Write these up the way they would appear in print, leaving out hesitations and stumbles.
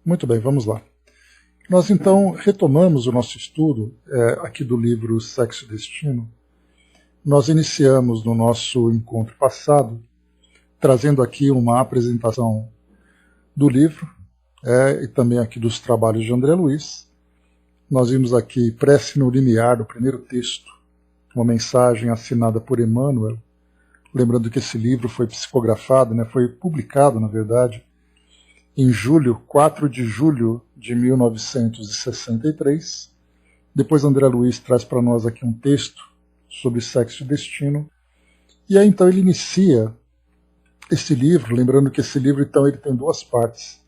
Muito bem, vamos lá. Nós então retomamos o nosso estudo aqui do livro Sexo e Destino. Nós iniciamos no nosso encontro passado, trazendo aqui uma apresentação do livro e também aqui dos trabalhos de André Luiz. Nós vimos aqui Prece no Limiar, do primeiro texto, uma mensagem assinada por Emmanuel. Lembrando que esse livro foi psicografado, foi publicado, na verdade, em 4 de julho de 1963. Depois André Luiz traz para nós aqui um texto sobre sexo e destino. E aí então ele inicia esse livro, lembrando que esse livro então ele tem duas partes.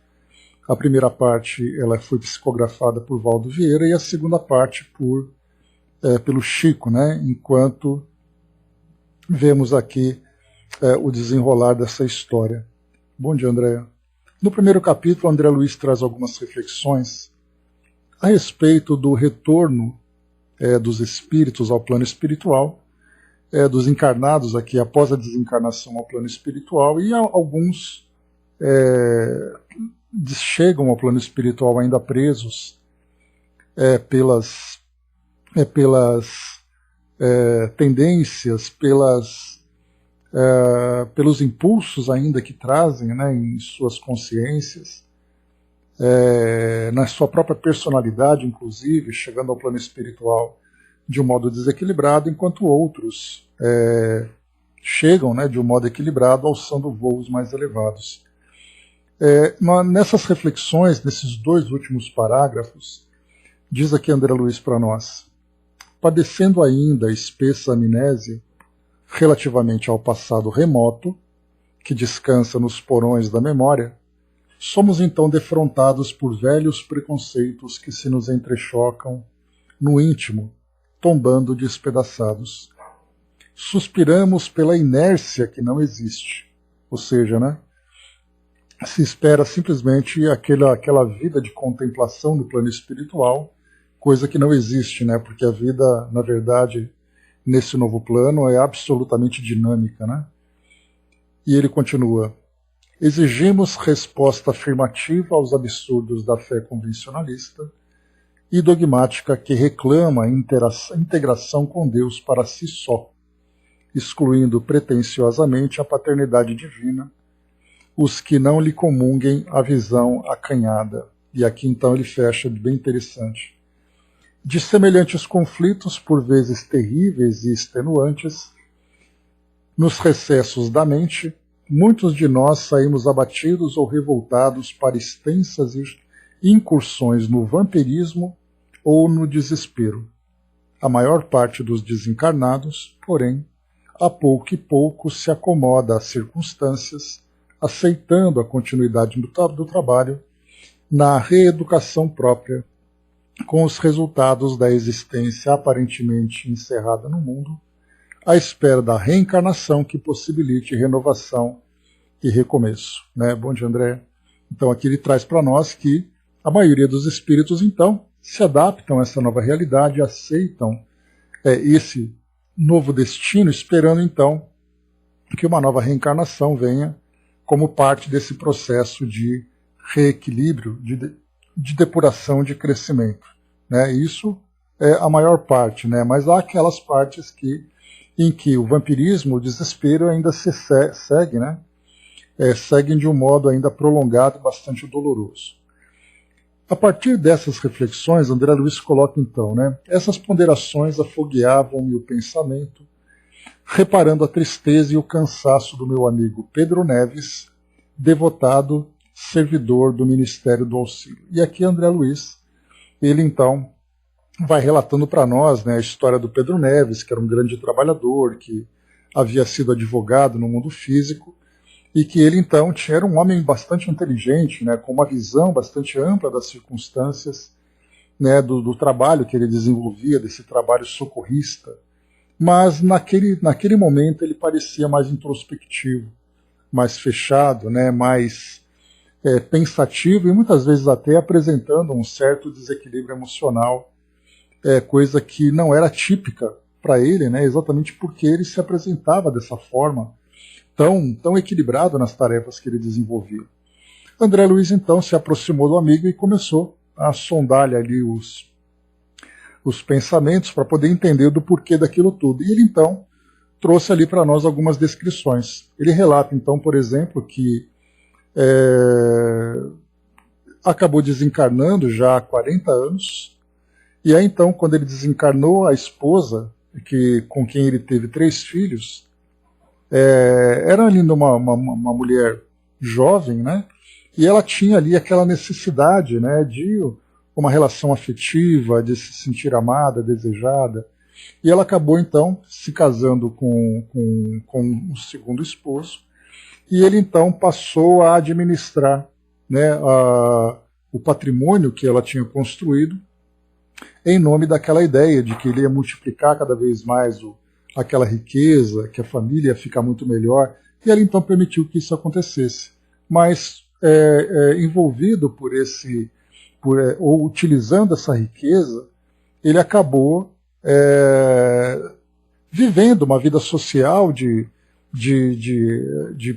A primeira parte ela foi psicografada por Valdo Vieira e a segunda parte pelo Chico, enquanto vemos aqui o desenrolar dessa história. Bom dia, Andréa. No primeiro capítulo, André Luiz traz algumas reflexões a respeito do retorno dos espíritos ao plano espiritual, dos encarnados aqui após a desencarnação ao plano espiritual, e alguns chegam ao plano espiritual ainda presos pelas tendências, pelos impulsos ainda que trazem em suas consciências, na sua própria personalidade, inclusive, chegando ao plano espiritual de um modo desequilibrado, enquanto outros chegam de um modo equilibrado, alçando voos mais elevados. Nessas reflexões, nesses dois últimos parágrafos, diz aqui André Luiz para nós: padecendo ainda a espessa amnésia relativamente ao passado remoto, que descansa nos porões da memória, somos então defrontados por velhos preconceitos que se nos entrechocam no íntimo, tombando despedaçados. Suspiramos pela inércia que não existe, ou seja, se espera simplesmente aquela vida de contemplação no plano espiritual, coisa que não existe, porque a vida, na verdade, nesse novo plano é absolutamente dinâmica. E ele continua: exigimos resposta afirmativa aos absurdos da fé convencionalista e dogmática que reclama a integração com Deus para si só, excluindo pretensiosamente a paternidade divina, os que não lhe comunguem a visão acanhada. E aqui então ele fecha, bem interessante. De semelhantes conflitos, por vezes terríveis e extenuantes, nos recessos da mente, muitos de nós saímos abatidos ou revoltados para extensas incursões no vampirismo ou no desespero. A maior parte dos desencarnados, porém, a pouco e pouco se acomoda às circunstâncias, aceitando a continuidade do trabalho na reeducação própria, com os resultados da existência aparentemente encerrada no mundo, à espera da reencarnação que possibilite renovação e recomeço. Bom dia, André. Então aqui ele traz para nós que a maioria dos espíritos, então, se adaptam a essa nova realidade, aceitam esse novo destino, esperando, então, que uma nova reencarnação venha como parte desse processo de reequilíbrio, de depuração, de crescimento. Isso é a maior parte, mas há aquelas partes em que o vampirismo, o desespero ainda se segue, seguem de um modo ainda prolongado e bastante doloroso. A partir dessas reflexões, André Luiz coloca então, essas ponderações afogueavam-me o pensamento, reparando a tristeza e o cansaço do meu amigo Pedro Neves, devotado servidor do Ministério do Auxílio. E aqui André Luiz, ele então vai relatando para nós a história do Pedro Neves, que era um grande trabalhador, que havia sido advogado no mundo físico, e que ele então era um homem bastante inteligente, com uma visão bastante ampla das circunstâncias, do trabalho que ele desenvolvia, desse trabalho socorrista. Mas naquele momento ele parecia mais introspectivo, mais fechado, mais pensativo e muitas vezes até apresentando um certo desequilíbrio emocional, coisa que não era típica para ele, exatamente porque ele se apresentava dessa forma tão equilibrado nas tarefas que ele desenvolvia. André Luiz então se aproximou do amigo e começou a sondar-lhe ali os pensamentos para poder entender do porquê daquilo tudo. E ele então trouxe ali para nós algumas descrições. Ele relata então, por exemplo, que acabou desencarnando já há 40 anos, e aí então, quando ele desencarnou, a esposa, com quem ele teve 3 filhos, era ali uma mulher jovem, né? E ela tinha ali aquela necessidade, né, de uma relação afetiva, de se sentir amada, desejada. E ela acabou então se casando com o segundo esposo, e ele então passou a administrar, né, o patrimônio que ela tinha construído, em nome daquela ideia de que ele ia multiplicar cada vez mais aquela riqueza, que a família ia ficar muito melhor, e ele então permitiu que isso acontecesse. Mas envolvido ou utilizando essa riqueza, ele acabou vivendo uma vida social de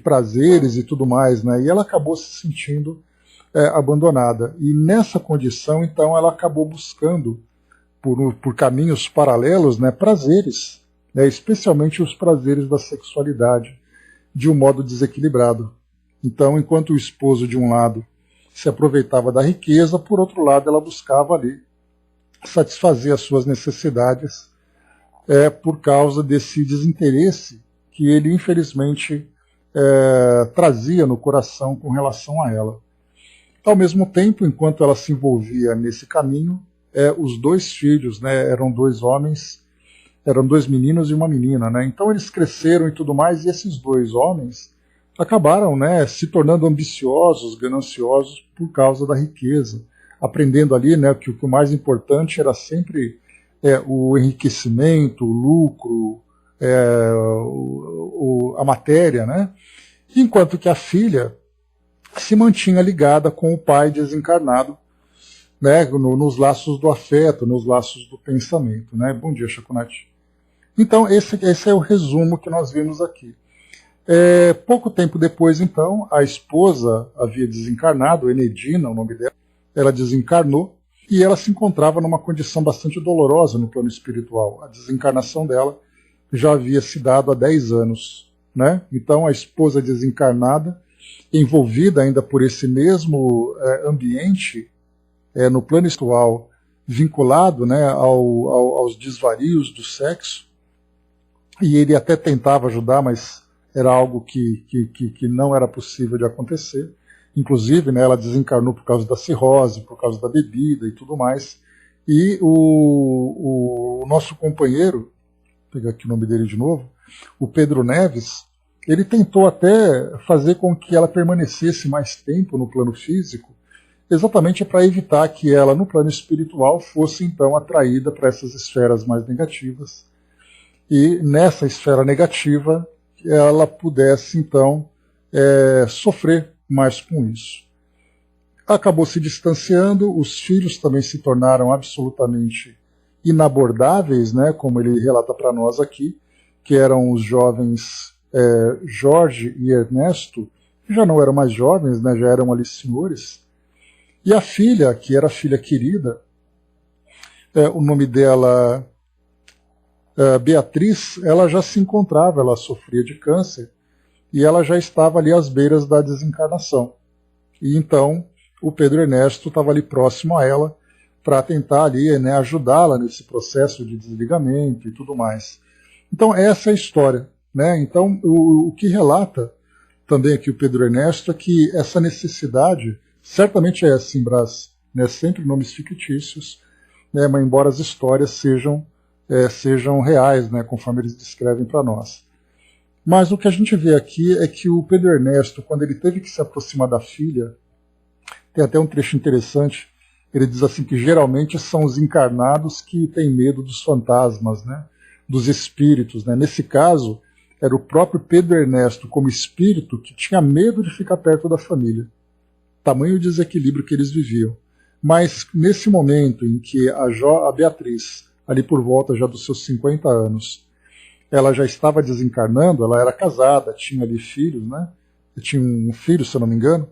prazeres e tudo mais, né? E ela acabou se sentindo abandonada. E nessa condição, então, ela acabou buscando, por caminhos paralelos, né, prazeres, né, especialmente os prazeres da sexualidade, de um modo desequilibrado. Então, enquanto o esposo, de um lado, se aproveitava da riqueza, por outro lado, ela buscava ali satisfazer as suas necessidades por causa desse desinteresse que ele, infelizmente, trazia no coração com relação a ela. Ao mesmo tempo, enquanto ela se envolvia nesse caminho, os 2 filhos, né, eram 2 homens, eram 2 meninos e uma menina, né? Então eles cresceram e tudo mais, e esses 2 homens acabaram, né, se tornando ambiciosos, gananciosos por causa da riqueza, aprendendo ali, né, que o mais importante era sempre o enriquecimento, o lucro, a matéria, né? Enquanto que a filha se mantinha ligada com o pai desencarnado, né, nos laços do afeto, nos laços do pensamento, né? Bom dia, Chacunati. Então, esse é o resumo que nós vimos aqui. Pouco tempo depois, então, a esposa havia desencarnado, Enedina, o nome dela, ela desencarnou, e ela se encontrava numa condição bastante dolorosa no plano espiritual. A desencarnação dela já havia se dado há 10 anos, né? Então, a esposa desencarnada, envolvida ainda por esse mesmo ambiente no plano espiritual, vinculado, né, aos desvarios do sexo, e ele até tentava ajudar, mas era algo que não era possível de acontecer. Inclusive, né, ela desencarnou por causa da cirrose, por causa da bebida e tudo mais. E o nosso companheiro, vou pegar aqui o nome dele de novo, o Pedro Neves, ele tentou até fazer com que ela permanecesse mais tempo no plano físico, exatamente para evitar que ela, no plano espiritual, fosse então atraída para essas esferas mais negativas. E nessa esfera negativa, ela pudesse então sofrer mais com isso. Acabou se distanciando, os filhos também se tornaram absolutamente inabordáveis, né, como ele relata para nós aqui, que eram os jovens Jorge e Ernesto, que já não eram mais jovens, né, já eram ali senhores. E a filha, que era a filha querida, o nome dela Beatriz, ela já se encontrava, ela sofria de câncer, e ela já estava ali às beiras da desencarnação. E então o Pedro Ernesto estava ali próximo a ela para tentar ali, né, ajudá-la nesse processo de desligamento e tudo mais. Então essa é a história, né? Então o que relata também aqui o Pedro Ernesto é que essa necessidade, certamente é assim, Brás, né, sempre nomes fictícios, né, mas embora as histórias sejam reais, né, conforme eles descrevem para nós. Mas o que a gente vê aqui é que o Pedro Ernesto, quando ele teve que se aproximar da filha, tem até um trecho interessante, ele diz assim que geralmente são os encarnados que têm medo dos fantasmas, né, dos espíritos, né. Nesse caso, era o próprio Pedro Ernesto, como espírito, que tinha medo de ficar perto da família. Tamanho desequilíbrio que eles viviam. Mas nesse momento em que a Beatriz, ali por volta já dos seus 50 anos, ela já estava desencarnando, ela era casada, tinha ali filhos, né? Tinha um filho, se eu não me engano.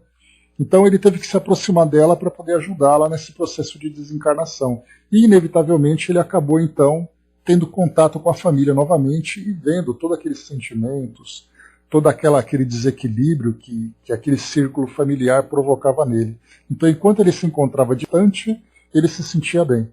Então ele teve que se aproximar dela para poder ajudá-la nesse processo de desencarnação. E, inevitavelmente, ele acabou, então, tendo contato com a família novamente e vendo todos aqueles sentimentos, todo aquele desequilíbrio que aquele círculo familiar provocava nele. Então, enquanto ele se encontrava distante, ele se sentia bem.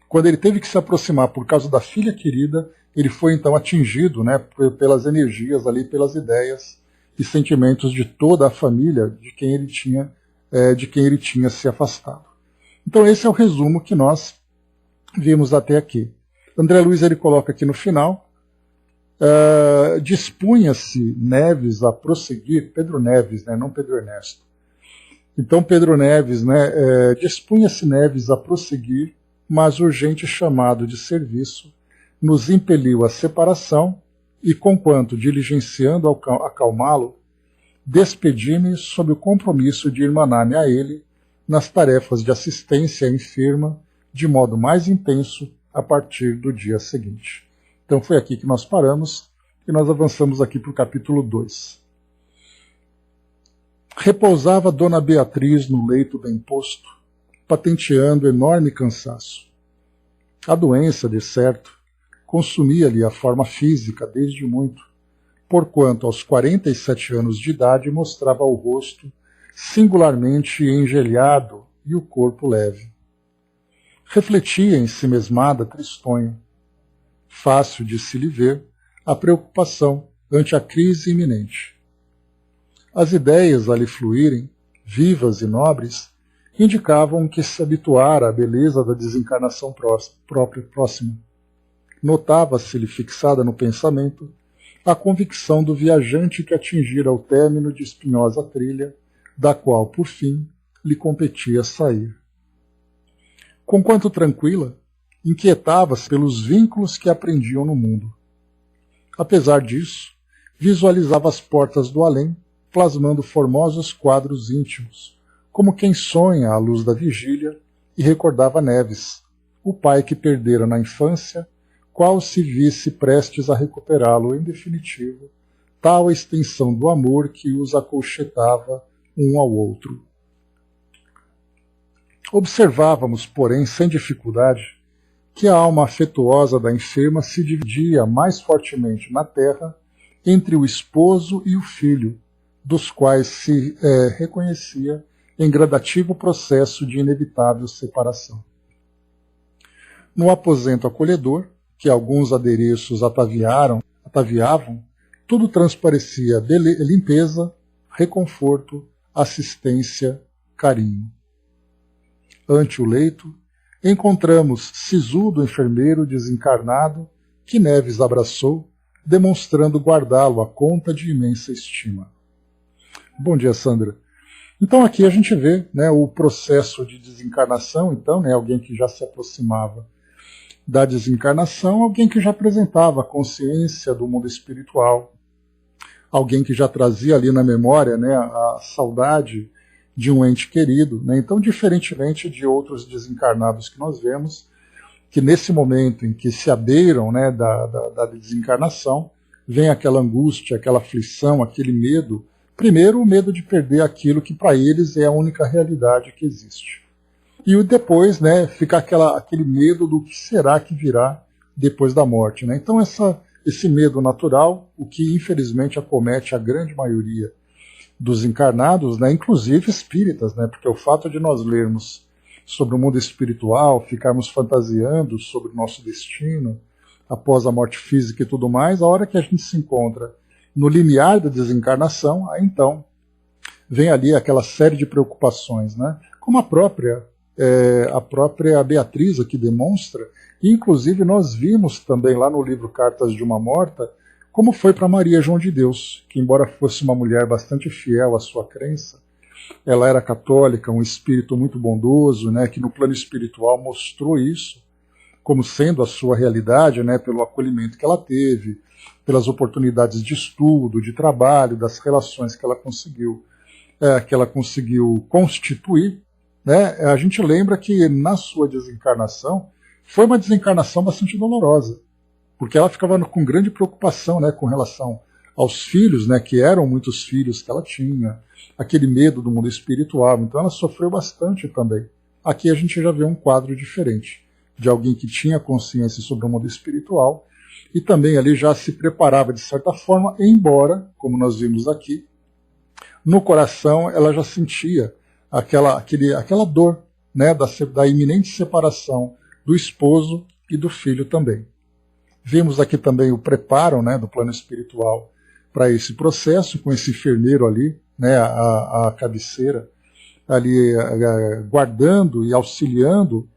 Quando ele teve que se aproximar por causa da filha querida, ele foi então atingido, né, pelas energias ali, pelas ideias e sentimentos de toda a família de quem ele tinha se afastado. Então esse é o resumo que nós vimos até aqui. André Luiz ele coloca aqui no final, dispunha-se Neves a prosseguir, Pedro Neves, né, não Pedro Ernesto. Então Pedro Neves, né, dispunha-se Neves a prosseguir, mas o urgente chamado de serviço nos impeliu à separação e, conquanto diligenciando acalmá-lo, despedi-me sob o compromisso de irmanar-me a ele nas tarefas de assistência à enferma de modo mais intenso a partir do dia seguinte. Então foi aqui que nós paramos e nós avançamos aqui para o capítulo 2. Repousava Dona Beatriz no leito bem posto, patenteando enorme cansaço. A doença, de certo, consumia-lhe a forma física desde muito, porquanto aos 47 anos de idade mostrava o rosto singularmente engelhado e o corpo leve. Refletia em si mesmada tristonho. Fácil de se lhe ver a preocupação ante a crise iminente. As ideias a lhe fluírem, vivas e nobres, indicavam que se habituara à beleza da desencarnação próxima. Notava-se-lhe fixada no pensamento a convicção do viajante que atingira o término de espinhosa trilha, da qual, por fim, lhe competia sair. Conquanto tranquila, inquietava-se pelos vínculos que aprendiam no mundo. Apesar disso, visualizava as portas do além, plasmando formosos quadros íntimos, como quem sonha à luz da vigília, e recordava Neves, o pai que perdera na infância, qual se visse prestes a recuperá-lo em definitivo, tal a extensão do amor que os acolchetava um ao outro. Observávamos, porém, sem dificuldade, que a alma afetuosa da enferma se dividia mais fortemente na terra entre o esposo e o filho, dos quais se reconhecia em gradativo processo de inevitável separação. No aposento acolhedor, que alguns adereços ataviavam, tudo transparecia limpeza, reconforto, assistência, carinho. Ante o leito, encontramos sisudo enfermeiro desencarnado que Neves abraçou, demonstrando guardá-lo à conta de imensa estima. Bom dia, Sandra. Então aqui a gente vê, né, o processo de desencarnação, então, né, alguém que já se aproximava da desencarnação, alguém que já apresentava a consciência do mundo espiritual, alguém que já trazia ali na memória, né, a saudade de um ente querido, né? Então, diferentemente de outros desencarnados que nós vemos, que nesse momento em que se abeiram, né, da desencarnação, vem aquela angústia, aquela aflição, aquele medo. Primeiro, o medo de perder aquilo que para eles é a única realidade que existe. E depois, né, fica aquele medo do que será que virá depois da morte, né? Então esse medo natural, o que infelizmente acomete a grande maioria dos encarnados, né, inclusive espíritas, né, porque o fato de nós lermos sobre o mundo espiritual, ficarmos fantasiando sobre o nosso destino após a morte física e tudo mais, a hora que a gente se encontra no limiar da desencarnação, aí então vem ali aquela série de preocupações, né, como a própria Beatriz aqui demonstra, e inclusive nós vimos também lá no livro Cartas de uma Morta, como foi para Maria João de Deus, que embora fosse uma mulher bastante fiel à sua crença, ela era católica, um espírito muito bondoso, né, que no plano espiritual mostrou isso como sendo a sua realidade, né, pelo acolhimento que ela teve, pelas oportunidades de estudo, de trabalho, das relações que ela conseguiu constituir, né. A gente lembra que na sua desencarnação foi uma desencarnação bastante dolorosa, porque ela ficava com grande preocupação, né, com relação aos filhos, né, que eram muitos filhos que ela tinha, aquele medo do mundo espiritual. Então ela sofreu bastante também. Aqui a gente já vê um quadro diferente, de alguém que tinha consciência sobre o mundo espiritual e também ali já se preparava de certa forma, embora, como nós vimos aqui, no coração ela já sentia aquela dor, né, da iminente separação do esposo e do filho também. Vimos aqui também o preparo, né, do plano espiritual para esse processo, com esse enfermeiro ali, né, a cabeceira, ali guardando e auxiliando,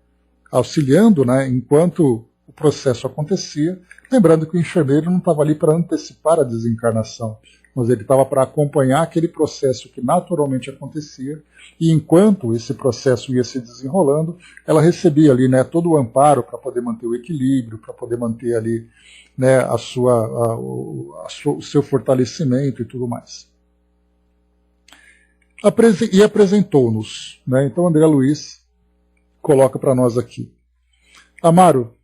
né, enquanto o processo acontecia. Lembrando que o enfermeiro não estava ali para antecipar a desencarnação, mas ele estava para acompanhar aquele processo que naturalmente acontecia, e enquanto esse processo ia se desenrolando, ela recebia ali, né, todo o amparo para poder manter o equilíbrio, para poder manter ali, né, o seu fortalecimento e tudo mais. E apresentou-nos, né? Então André Luiz coloca para nós aqui: Amaro,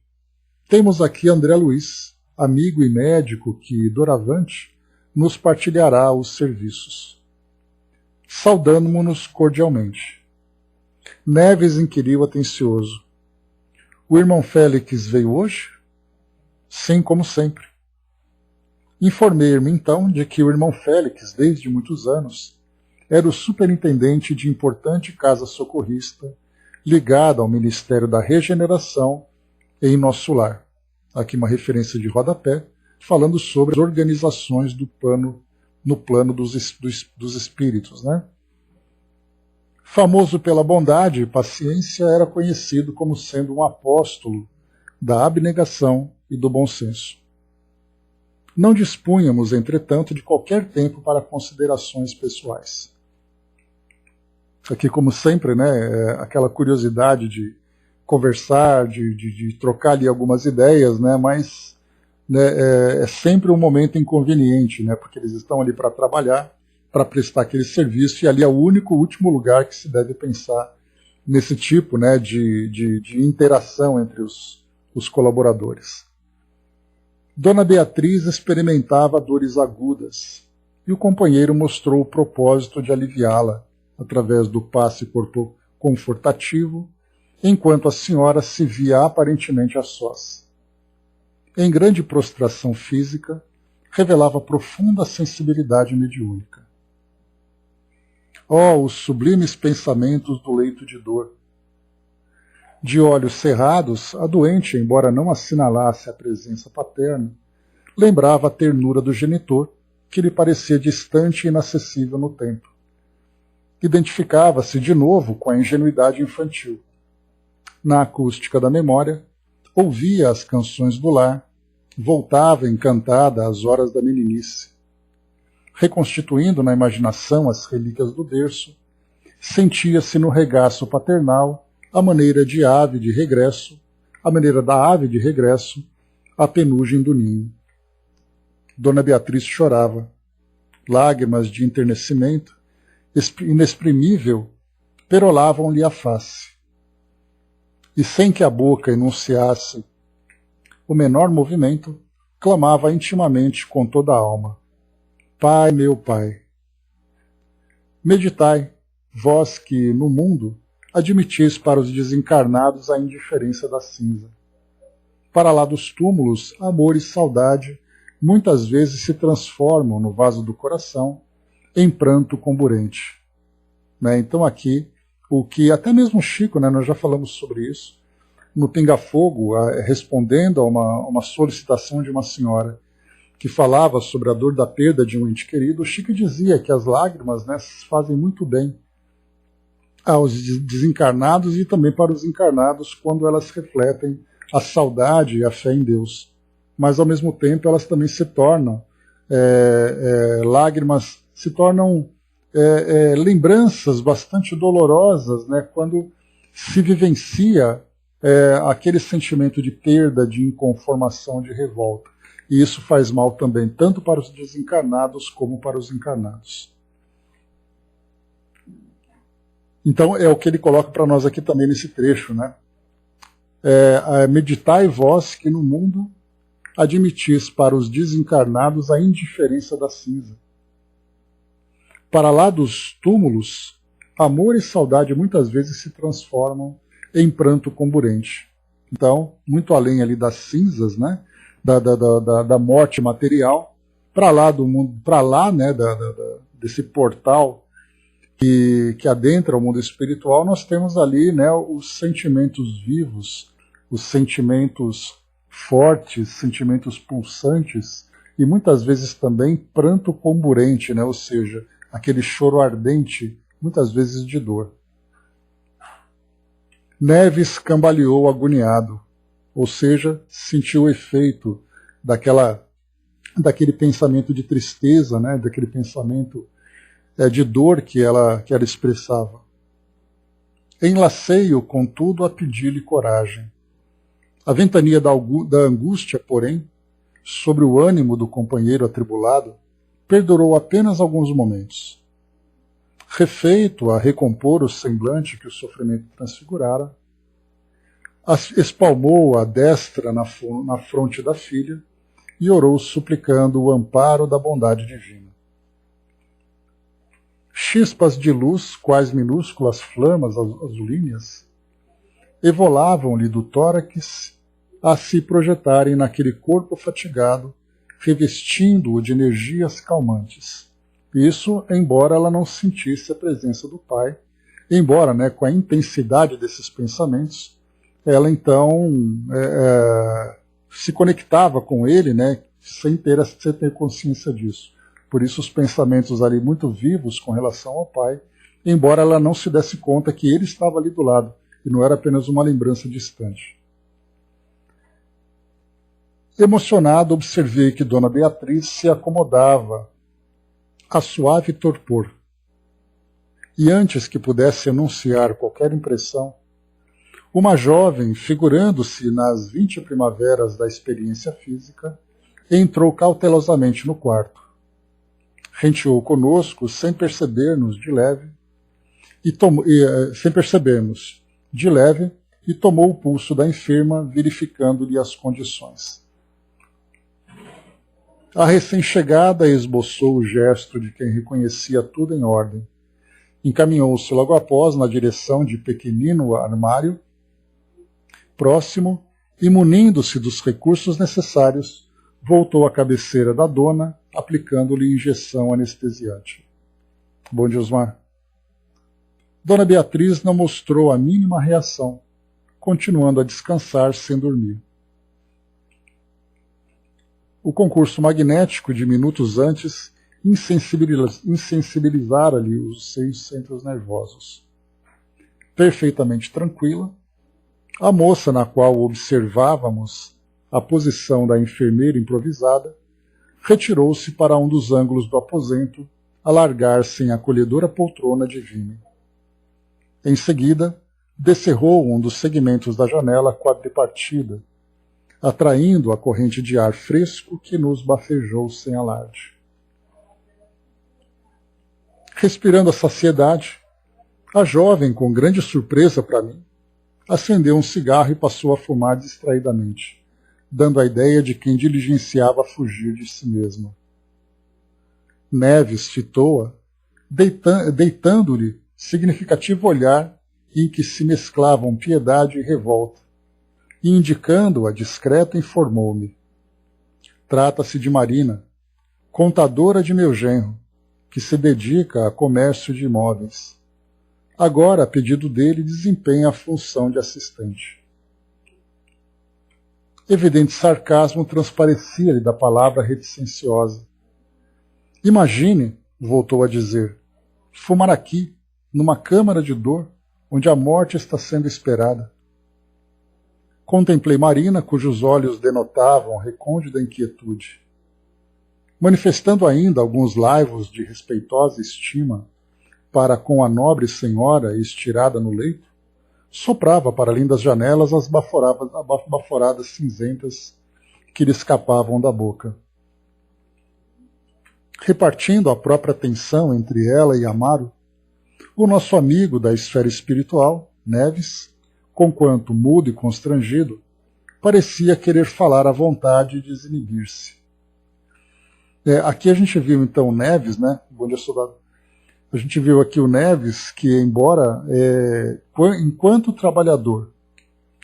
temos aqui André Luiz, amigo e médico que, doravante, nos partilhará os serviços. Saudamo-nos cordialmente. Neves inquiriu atencioso: O irmão Félix veio hoje? Sim, como sempre. Informei-me, então, de que o irmão Félix, desde muitos anos, era o superintendente de importante casa socorrista, ligada ao Ministério da Regeneração em nosso lar. Aqui uma referência de rodapé, falando sobre as organizações no plano dos espíritos, né? Famoso pela bondade e paciência, era conhecido como sendo um apóstolo da abnegação e do bom senso. Não dispunhamos, entretanto, de qualquer tempo para considerações pessoais. Aqui, como sempre, né, aquela curiosidade de conversar, de trocar ali algumas ideias, né, mas né, é sempre um momento inconveniente, né, porque eles estão ali para trabalhar, para prestar aquele serviço, e ali é o último lugar que se deve pensar nesse tipo, né, de interação entre os colaboradores. Dona Beatriz experimentava dores agudas, e o companheiro mostrou o propósito de aliviá-la através do passe confortativo, enquanto a senhora se via aparentemente a sós. Em grande prostração física, revelava profunda sensibilidade mediúnica. Oh, os sublimes pensamentos do leito de dor! De olhos cerrados, a doente, embora não assinalasse a presença paterna, lembrava a ternura do genitor, que lhe parecia distante e inacessível no tempo. Identificava-se de novo com a ingenuidade infantil. Na acústica da memória, ouvia as canções do lar, voltava encantada às horas da meninice. Reconstituindo na imaginação as relíquias do berço, sentia-se no regaço paternal a maneira da ave de regresso, a penugem do ninho. Dona Beatriz chorava. Lágrimas de enternecimento inexprimível perolavam-lhe a face. E sem que a boca enunciasse o menor movimento, clamava intimamente com toda a alma: Pai, meu Pai! Meditai, vós que, no mundo, admitis para os desencarnados a indiferença da cinza. Para lá dos túmulos, amor e saudade muitas vezes se transformam no vaso do coração em pranto comburente. Né? Então aqui, o que até mesmo Chico, né, nós já falamos sobre isso, no Pinga Fogo, respondendo a uma solicitação de uma senhora que falava sobre a dor da perda de um ente querido, Chico dizia que as lágrimas, né, fazem muito bem aos desencarnados e também para os encarnados quando elas refletem a saudade e a fé em Deus. Mas, ao mesmo tempo, elas também se tornam lágrimas, se tornam lembranças bastante dolorosas, né, quando se vivencia aquele sentimento de perda, de inconformação, de revolta. E isso faz mal também, tanto para os desencarnados como para os encarnados. Então é o que ele coloca para nós aqui também nesse trecho, né? Meditai vós que no mundo admitis para os desencarnados a indiferença da cinza. Para lá dos túmulos, amor e saudade muitas vezes se transformam em pranto comburente. Então, muito além ali das cinzas, né, da morte material, para lá do mundo, para lá, né, desse portal que adentra o mundo espiritual, nós temos ali, né, os sentimentos vivos, os sentimentos fortes, sentimentos pulsantes e muitas vezes também pranto comburente, né, ou seja, aquele choro ardente, muitas vezes de dor. Neves cambaleou agoniado, ou seja, sentiu o efeito daquele pensamento de tristeza, né, daquele pensamento de dor que ela expressava. Enlacei-o, contudo, a pedir-lhe coragem. A ventania da angústia, porém, sobre o ânimo do companheiro atribulado, perdurou apenas alguns momentos. Refeito a recompor o semblante que o sofrimento transfigurara, espalmou a destra na fronte da filha e orou suplicando o amparo da bondade divina. Chispas de luz, quais minúsculas flamas azulíneas, evolavam-lhe do tórax a se projetarem naquele corpo fatigado, revestindo-o de energias calmantes. Isso, embora ela não sentisse a presença do pai, embora, né, com a intensidade desses pensamentos, ela então se conectava com ele, né, sem ter consciência disso. Por isso os pensamentos ali muito vivos com relação ao pai, embora ela não se desse conta que ele estava ali do lado, e não era apenas uma lembrança distante. Emocionado, observei que Dona Beatriz se acomodava a suave torpor. E antes que pudesse anunciar qualquer impressão, uma jovem, figurando-se nas 20 primaveras da experiência física, entrou cautelosamente no quarto. Renteou conosco sem percebermos de leve e tomou o pulso da enferma, verificando-lhe as condições. A recém-chegada esboçou o gesto de quem reconhecia tudo em ordem. Encaminhou-se logo após na direção de pequenino armário próximo e, munindo-se dos recursos necessários, voltou à cabeceira da dona, aplicando-lhe injeção anestesiante. Bom dia, Osmar. Dona Beatriz não mostrou a mínima reação, continuando a descansar sem dormir. O concurso magnético de minutos antes insensibilizara-lhe os 6 centros nervosos. Perfeitamente tranquila, a moça na qual observávamos a posição da enfermeira improvisada retirou-se para um dos ângulos do aposento, a largar-se em acolhedora poltrona de vime. Em seguida, descerrou um dos segmentos da janela quadripartida, atraindo a corrente de ar fresco que nos bafejou sem alarde. Respirando a saciedade, a jovem, com grande surpresa para mim, acendeu um cigarro e passou a fumar distraidamente, dando a ideia de quem diligenciava fugir de si mesma. Neves fitou-a, deitando-lhe significativo olhar em que se mesclavam piedade e revolta, e indicando-a discreta informou-me. Trata-se de Marina, contadora de meu genro, que se dedica a comércio de imóveis. Agora, a pedido dele, desempenha a função de assistente. Evidente sarcasmo transparecia-lhe da palavra reticenciosa. Imagine, voltou a dizer, fumar aqui, numa câmara de dor, onde a morte está sendo esperada. Contemplei Marina, cujos olhos denotavam recôndita inquietude. Manifestando ainda alguns laivos de respeitosa estima para com a nobre senhora estirada no leito, soprava para além das janelas as baforadas cinzentas que lhe escapavam da boca. Repartindo a própria atenção entre ela e Amaro, o nosso amigo da esfera espiritual, Neves, conquanto mudo e constrangido, parecia querer falar à vontade e desinibir-se. Aqui a gente viu então o Neves, né? Bom dia, soldado. A gente viu aqui o Neves, que embora, enquanto trabalhador,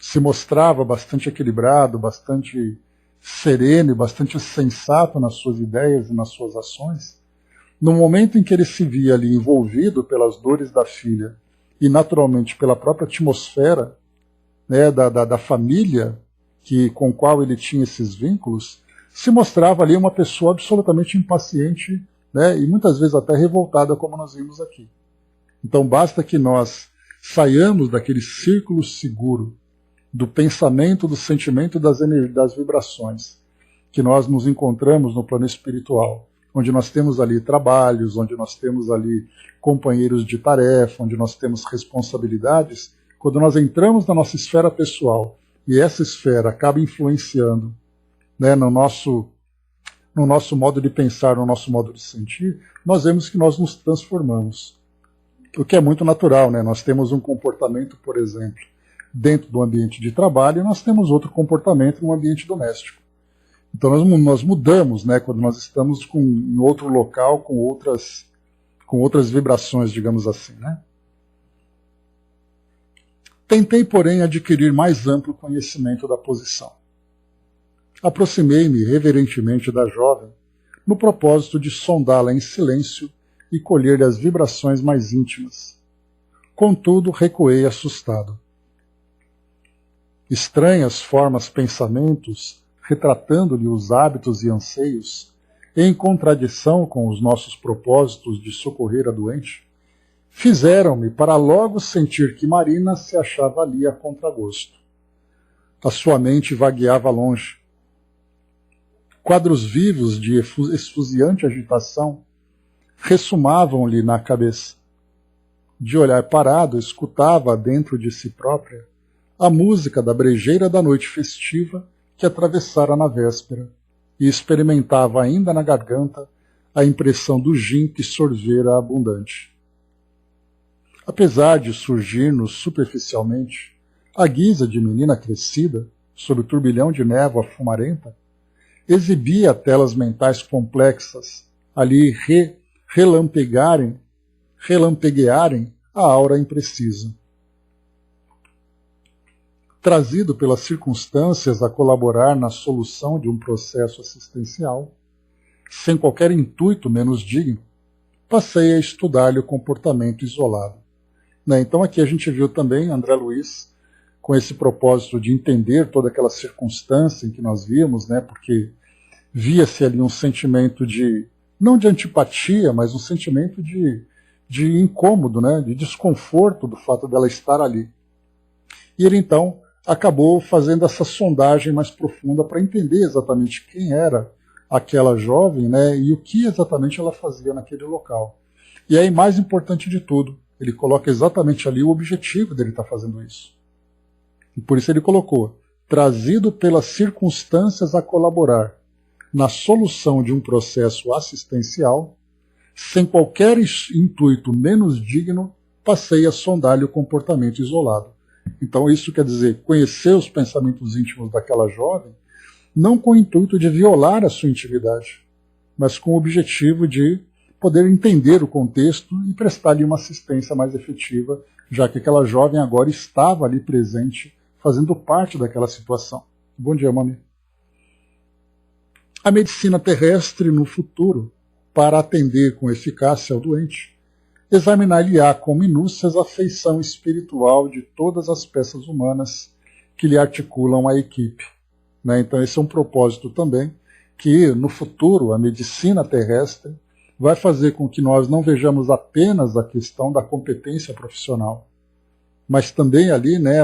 se mostrava bastante equilibrado, bastante sereno e bastante sensato nas suas ideias e nas suas ações, no momento em que ele se via ali envolvido pelas dores da filha e naturalmente pela própria atmosfera, né, da família com qual ele tinha esses vínculos, se mostrava ali uma pessoa absolutamente impaciente, né, e muitas vezes até revoltada, como nós vimos aqui. Então basta que nós saiamos daquele círculo seguro do pensamento, do sentimento, das vibrações, que nós nos encontramos no plano espiritual, onde nós temos ali trabalhos, onde nós temos ali companheiros de tarefa, onde nós temos responsabilidades. Quando nós entramos na nossa esfera pessoal e essa esfera acaba influenciando, né, no nosso modo de pensar, no nosso modo de sentir, nós vemos que nós nos transformamos. O que é muito natural, né? Nós temos um comportamento, por exemplo, dentro do ambiente de trabalho, e nós temos outro comportamento no ambiente doméstico. Então nós mudamos, né, quando nós estamos em outro local, com outras vibrações, digamos assim, né? Tentei, porém, adquirir mais amplo conhecimento da posição. Aproximei-me reverentemente da jovem, no propósito de sondá-la em silêncio e colher-lhe as vibrações mais íntimas. Contudo, recuei assustado. Estranhas formas, pensamentos, retratando-lhe os hábitos e anseios, em contradição com os nossos propósitos de socorrer a doente, fizeram-me para logo sentir que Marina se achava ali a contragosto. A sua mente vagueava longe. Quadros vivos de esfuziante agitação ressumavam-lhe na cabeça. De olhar parado, escutava dentro de si própria a música da brejeira da noite festiva que atravessara na véspera, e experimentava ainda na garganta a impressão do gin que sorvera abundante. Apesar de surgir-nos superficialmente, à guisa de menina crescida, sob o turbilhão de névoa fumarenta, exibia telas mentais complexas, ali relampeguearem a aura imprecisa. Trazido pelas circunstâncias a colaborar na solução de um processo assistencial, sem qualquer intuito menos digno, passei a estudar-lhe o comportamento isolado. Então aqui a gente viu também André Luiz com esse propósito de entender toda aquela circunstância em que nós vimos, né, porque via-se ali um sentimento não de antipatia, mas um sentimento de incômodo, né, de desconforto do fato dela estar ali. E ele então acabou fazendo essa sondagem mais profunda para entender exatamente quem era aquela jovem, né, e o que exatamente ela fazia naquele local. E aí, mais importante de tudo, ele coloca exatamente ali o objetivo dele estar fazendo isso. E por isso ele colocou, trazido pelas circunstâncias a colaborar na solução de um processo assistencial, sem qualquer intuito menos digno, passei a sondar-lhe o comportamento isolado. Então isso quer dizer conhecer os pensamentos íntimos daquela jovem, não com o intuito de violar a sua intimidade, mas com o objetivo de poder entender o contexto e prestar-lhe uma assistência mais efetiva, já que aquela jovem agora estava ali presente, fazendo parte daquela situação. Bom dia, mami. A medicina terrestre no futuro, para atender com eficácia ao doente, examinar-lhe-á com minúcias a feição espiritual de todas as peças humanas que lhe articulam a equipe. Então esse é um propósito também, que no futuro a medicina terrestre vai fazer com que nós não vejamos apenas a questão da competência profissional, mas também ali, né,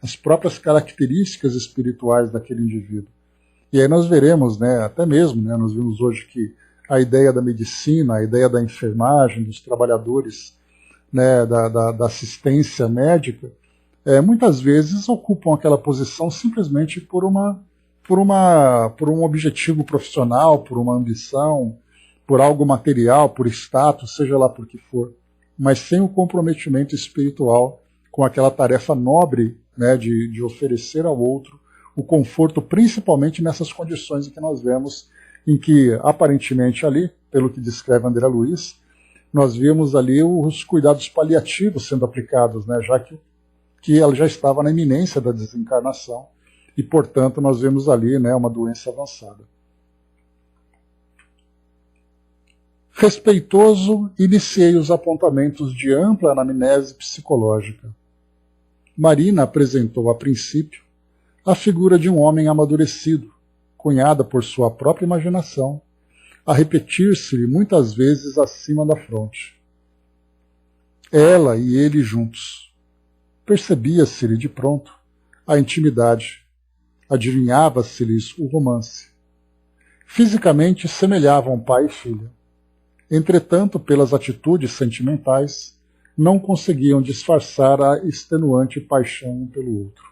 as próprias características espirituais daquele indivíduo. E aí nós veremos, né, até mesmo, né, nós vimos hoje que a ideia da medicina, a ideia da enfermagem, dos trabalhadores, né, da assistência médica, muitas vezes ocupam aquela posição simplesmente por um objetivo profissional, por uma ambição, por algo material, por status, seja lá por que for, mas sem o comprometimento espiritual com aquela tarefa nobre, né, de oferecer ao outro o conforto, principalmente nessas condições em que nós vemos, em que aparentemente ali, pelo que descreve André Luiz, nós vimos ali os cuidados paliativos sendo aplicados, né, já que ela já estava na iminência da desencarnação e, portanto, nós vemos ali, né, uma doença avançada. Respeitoso, iniciei os apontamentos de ampla anamnese psicológica. Marina apresentou, a princípio, a figura de um homem amadurecido, cunhada por sua própria imaginação, a repetir-se-lhe muitas vezes acima da fronte. Ela e ele juntos. Percebia-se-lhe de pronto a intimidade, adivinhava-se-lhes o romance. Fisicamente semelhavam pai e filha. Entretanto, pelas atitudes sentimentais, não conseguiam disfarçar a extenuante paixão um pelo outro.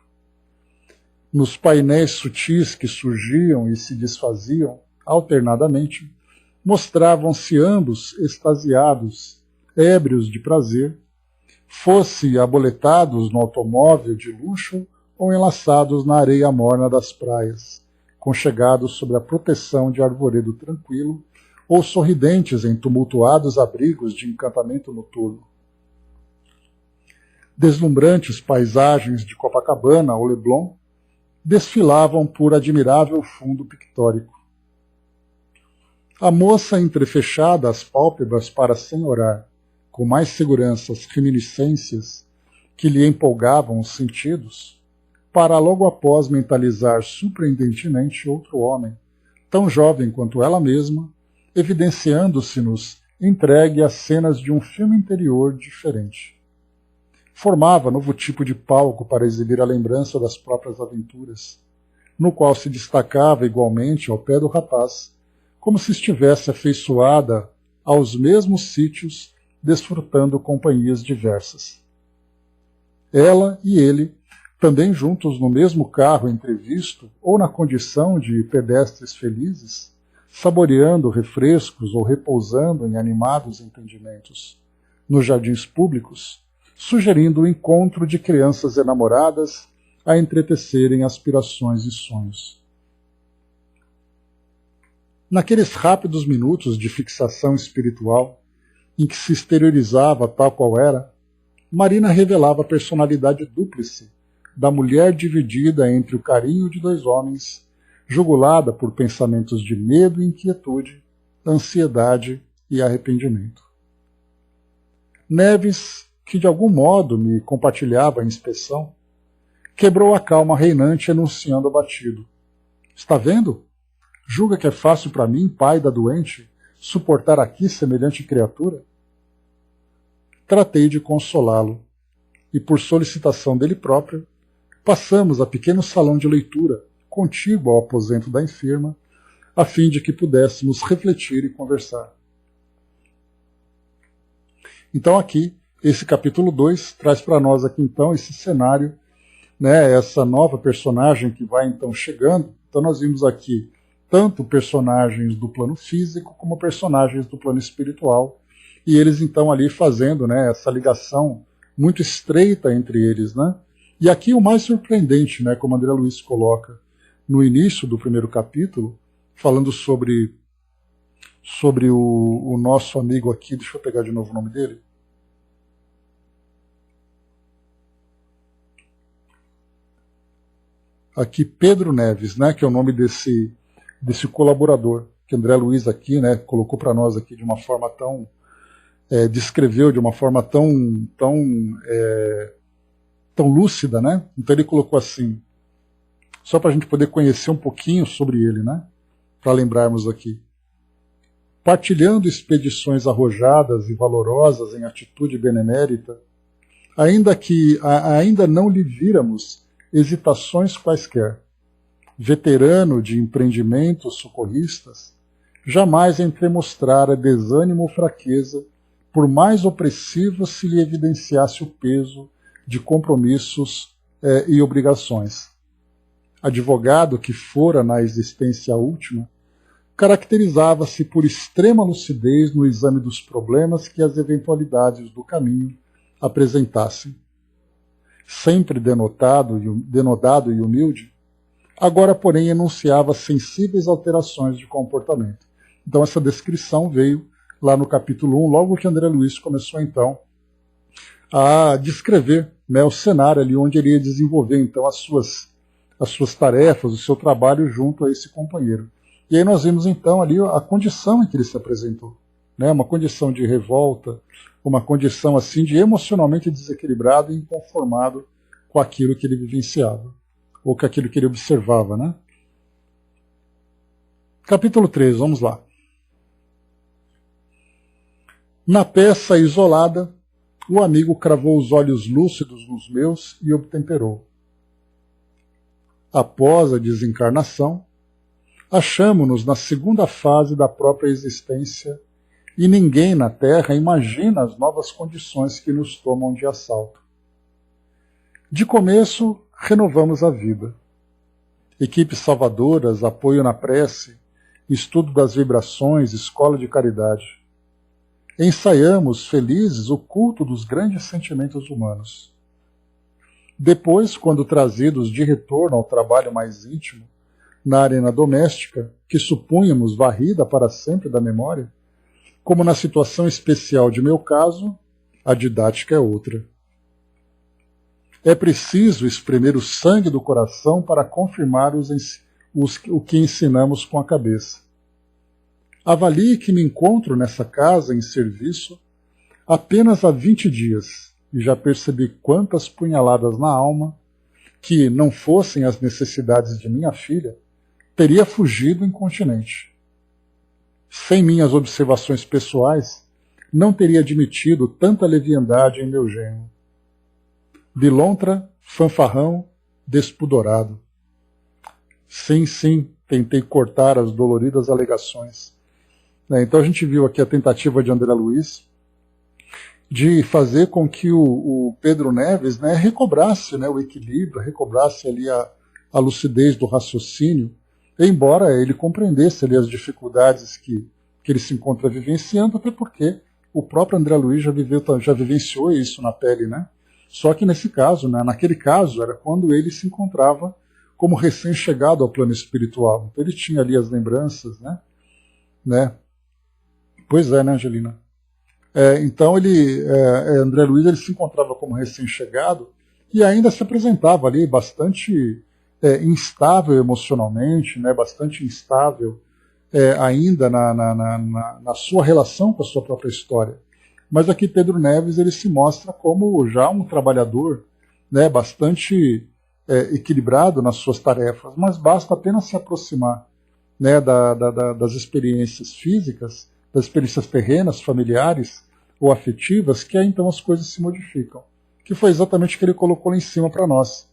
Nos painéis sutis que surgiam e se desfaziam, alternadamente, mostravam-se ambos extasiados, ébrios de prazer, fosse aboletados no automóvel de luxo ou enlaçados na areia morna das praias, conchegados sob a proteção de arvoredo tranquilo, ou sorridentes em tumultuados abrigos de encantamento noturno. Deslumbrantes paisagens de Copacabana ou Leblon desfilavam por admirável fundo pictórico. A moça, entrefechada as pálpebras para senhorar, com mais segurança as reminiscências que lhe empolgavam os sentidos, para logo após mentalizar surpreendentemente outro homem, tão jovem quanto ela mesma, evidenciando-se-nos entregue a cenas de um filme interior diferente. Formava novo tipo de palco para exibir a lembrança das próprias aventuras, no qual se destacava igualmente ao pé do rapaz, como se estivesse afeiçoada aos mesmos sítios, desfrutando companhias diversas. Ela e ele, também juntos no mesmo carro entrevisto, ou na condição de pedestres felizes, saboreando refrescos ou repousando em animados entendimentos, nos jardins públicos, sugerindo o encontro de crianças enamoradas a entretecerem aspirações e sonhos. Naqueles rápidos minutos de fixação espiritual, em que se exteriorizava tal qual era, Marina revelava a personalidade dúplice da mulher dividida entre o carinho de dois homens, jugulada por pensamentos de medo e inquietude, ansiedade e arrependimento. Neves, que de algum modo me compartilhava a inspeção, quebrou a calma reinante enunciando abatido. Está vendo? Julga que é fácil para mim, pai da doente, suportar aqui semelhante criatura? Tratei de consolá-lo, e por solicitação dele próprio, passamos a pequeno salão de leitura, contíguo ao aposento da enferma, a fim de que pudéssemos refletir e conversar. Então aqui, esse capítulo 2 traz para nós aqui então esse cenário, né, essa nova personagem que vai então chegando. Então nós vimos aqui tanto personagens do plano físico como personagens do plano espiritual, e eles então ali fazendo, né, essa ligação muito estreita entre eles, né? E aqui o mais surpreendente, né, como André Luiz coloca no início do primeiro capítulo, falando sobre o nosso amigo aqui, deixa eu pegar de novo o nome dele. Aqui Pedro Neves, né, que é o nome desse colaborador, que André Luiz aqui, né, colocou para nós aqui de uma forma tão, descreveu de uma forma tão lúcida, né? Então ele colocou assim, só para a gente poder conhecer um pouquinho sobre ele, né? Para lembrarmos aqui. Partilhando expedições arrojadas e valorosas em atitude benemérita, ainda não lhe víramos hesitações quaisquer. Veterano de empreendimentos socorristas, jamais entremostrara desânimo ou fraqueza, por mais opressivo se lhe evidenciasse o peso de compromissos e obrigações. Advogado que fora na existência última, caracterizava-se por extrema lucidez no exame dos problemas que as eventualidades do caminho apresentassem. sempre denodado e humilde, agora, porém, enunciava sensíveis alterações de comportamento. Então essa descrição veio lá no capítulo 1, logo que André Luiz começou então a descrever, né, o cenário ali onde ele ia desenvolver então as suas tarefas, o seu trabalho junto a esse companheiro. E aí nós vimos então ali a condição em que ele se apresentou, né, uma condição de revolta, uma condição assim de emocionalmente desequilibrado e inconformado com aquilo que ele vivenciava, ou com aquilo que ele observava, né? Capítulo 3, vamos lá. Na peça isolada, o amigo cravou os olhos lúcidos nos meus e obtemperou. Após a desencarnação, achamo-nos na segunda fase da própria existência e ninguém na Terra imagina as novas condições que nos tomam de assalto. De começo, renovamos a vida. Equipes salvadoras, apoio na prece, estudo das vibrações, escola de caridade. Ensaiamos, felizes, o culto dos grandes sentimentos humanos. Depois, quando trazidos de retorno ao trabalho mais íntimo, na arena doméstica, que supunhamos varrida para sempre da memória, como na situação especial de meu caso, a didática é outra. É preciso espremer o sangue do coração para confirmar o que ensinamos com a cabeça. Avalie que me encontro nessa casa em serviço apenas há 20 dias e já percebi quantas punhaladas na alma, que não fossem as necessidades de minha filha, teria fugido incontinente. Sem minhas observações pessoais, não teria admitido tanta leviandade em meu genro. Bilontra, fanfarrão, despudorado. Sim, tentei cortar as doloridas alegações. Então a gente viu aqui a tentativa de André Luiz de fazer com que o Pedro Neves, né, recobrasse, né, o equilíbrio, recobrasse ali a lucidez do raciocínio, embora ele compreendesse ali as dificuldades que ele se encontra vivenciando, até porque o próprio André Luiz já vivenciou isso na pele, né? Só que nesse caso, né, naquele caso, era quando ele se encontrava como recém-chegado ao plano espiritual. Então ele tinha ali as lembranças, né? Pois é, né, Angelina? Então André Luiz ele se encontrava como recém-chegado e ainda se apresentava ali bastante instável emocionalmente, né, bastante instável ainda na sua relação com a sua própria história. Mas aqui Pedro Neves ele se mostra como já um trabalhador, né, bastante equilibrado nas suas tarefas, mas basta apenas se aproximar, né, das experiências físicas, das experiências terrenas, familiares ou afetivas, que aí então as coisas se modificam. Que foi exatamente o que ele colocou lá em cima para nós.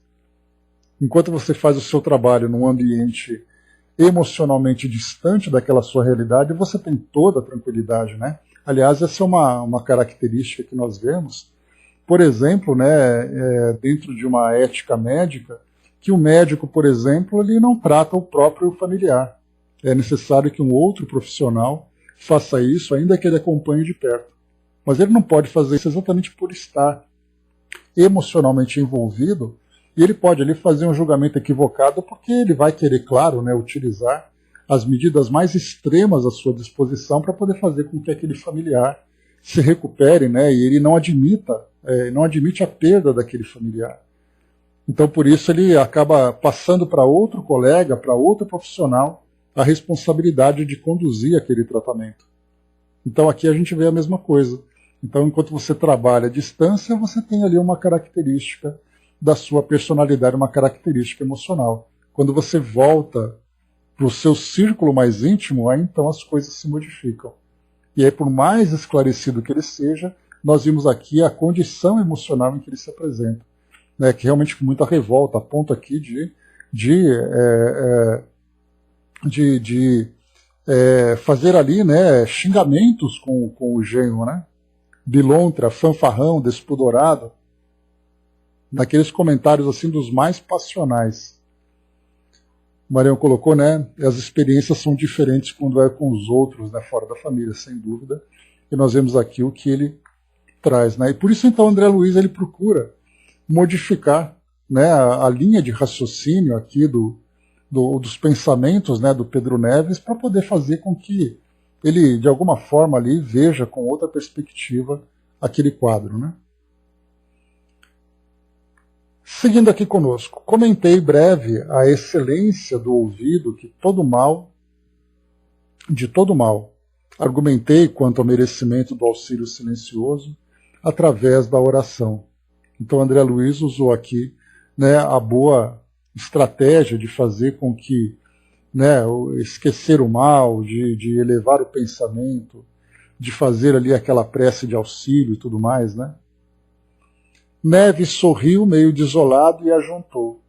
Enquanto você faz o seu trabalho num ambiente emocionalmente distante daquela sua realidade, você tem toda a tranquilidade, né? Aliás, essa é uma característica que nós vemos, por exemplo, né, dentro de uma ética médica, que o médico, por exemplo, ele não trata o próprio familiar. É necessário que um outro profissional faça isso, ainda que ele acompanhe de perto. Mas ele não pode fazer isso exatamente por estar emocionalmente envolvido, e ele pode ali fazer um julgamento equivocado, porque ele vai querer, claro, né, utilizar as medidas mais extremas à sua disposição para poder fazer com que aquele familiar se recupere, né, e ele não admite a perda daquele familiar. Então, por isso, ele acaba passando para outro colega, para outro profissional, a responsabilidade de conduzir aquele tratamento. Então, aqui a gente vê a mesma coisa. Então, enquanto você trabalha à distância, você tem ali uma característica da sua personalidade, uma característica emocional. Quando você volta para o seu círculo mais íntimo, aí então as coisas se modificam. E aí, por mais esclarecido que ele seja, nós vimos aqui a condição emocional em que ele se apresenta, né, que realmente com muita revolta, a ponto aqui de fazer ali, né, xingamentos com o genro, né? Bilontra, fanfarrão, despudorado, naqueles comentários assim dos mais passionais. O Marião colocou, né, as experiências são diferentes quando é com os outros, né, fora da família, sem dúvida. E nós vemos aqui o que ele traz, né? E por isso então André Luiz ele procura modificar, né, a linha de raciocínio aqui dos pensamentos, né, do Pedro Neves, para poder fazer com que ele, de alguma forma, ali, veja com outra perspectiva aquele quadro. Né? Seguindo aqui conosco, comentei breve a excelência do ouvido que de todo mal, argumentei quanto ao merecimento do auxílio silencioso através da oração. Então André Luiz usou aqui, né, a boa estratégia de fazer com que, né, esquecer o mal, de elevar o pensamento, de fazer ali aquela prece de auxílio e tudo mais, né? Neves sorriu meio desolado e ajuntou.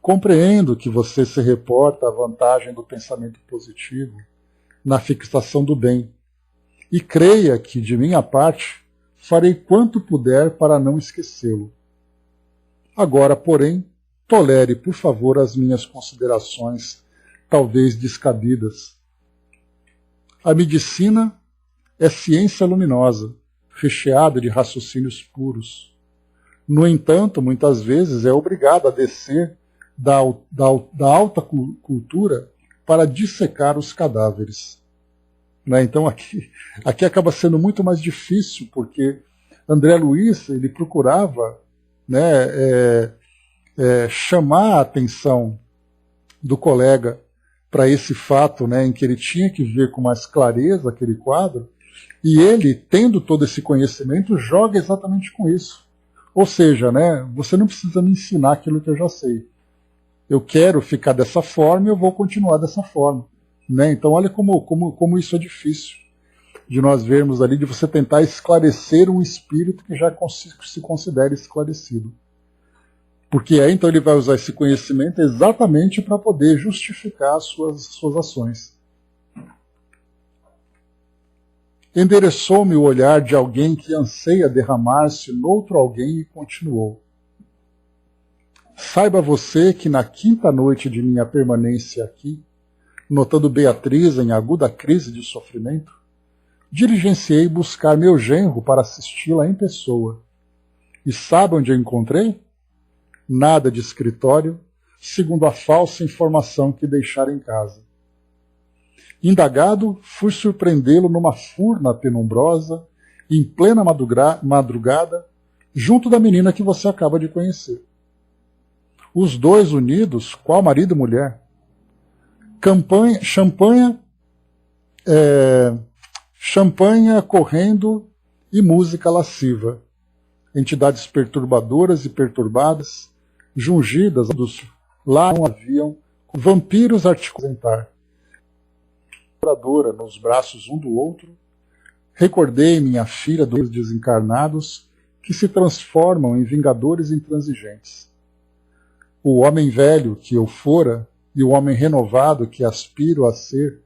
Compreendo que você se reporta à vantagem do pensamento positivo na fixação do bem, e creia que, de minha parte, farei quanto puder para não esquecê-lo. Agora, porém, tolere, por favor, as minhas considerações, talvez descabidas. A medicina é ciência luminosa, recheada de raciocínios puros. No entanto, muitas vezes é obrigada a descer da alta cultura para dissecar os cadáveres. Né? Então aqui acaba sendo muito mais difícil, porque André Luiz ele procurava, né, chamar a atenção do colega para esse fato, né, em que ele tinha que ver com mais clareza aquele quadro, e ele, tendo todo esse conhecimento, joga exatamente com isso. Ou seja, né, você não precisa me ensinar aquilo que eu já sei. Eu quero ficar dessa forma e eu vou continuar dessa forma. Né? Então olha como isso é difícil de nós vermos ali, de você tentar esclarecer um espírito que já se considera esclarecido. Porque aí então ele vai usar esse conhecimento exatamente para poder justificar as suas ações. Endereçou-me o olhar de alguém que anseia derramar-se noutro alguém e continuou. Saiba você que na quinta noite de minha permanência aqui, notando Beatriz em aguda crise de sofrimento, diligenciei buscar meu genro para assisti-la em pessoa. E sabe onde eu encontrei? Nada de escritório, segundo a falsa informação que deixara em casa. Indagado, fui surpreendê-lo numa furna penumbrosa, em plena madrugada, junto da menina que você acaba de conhecer. Os dois unidos, qual marido e mulher. Champanha correndo e música lasciva. Entidades perturbadoras e perturbadas, jungidas lá não haviam vampiros articulares nos braços um do outro. Recordei minha filha dos desencarnados que se transformam em vingadores intransigentes. O homem velho que eu fora e o homem renovado que aspiro a ser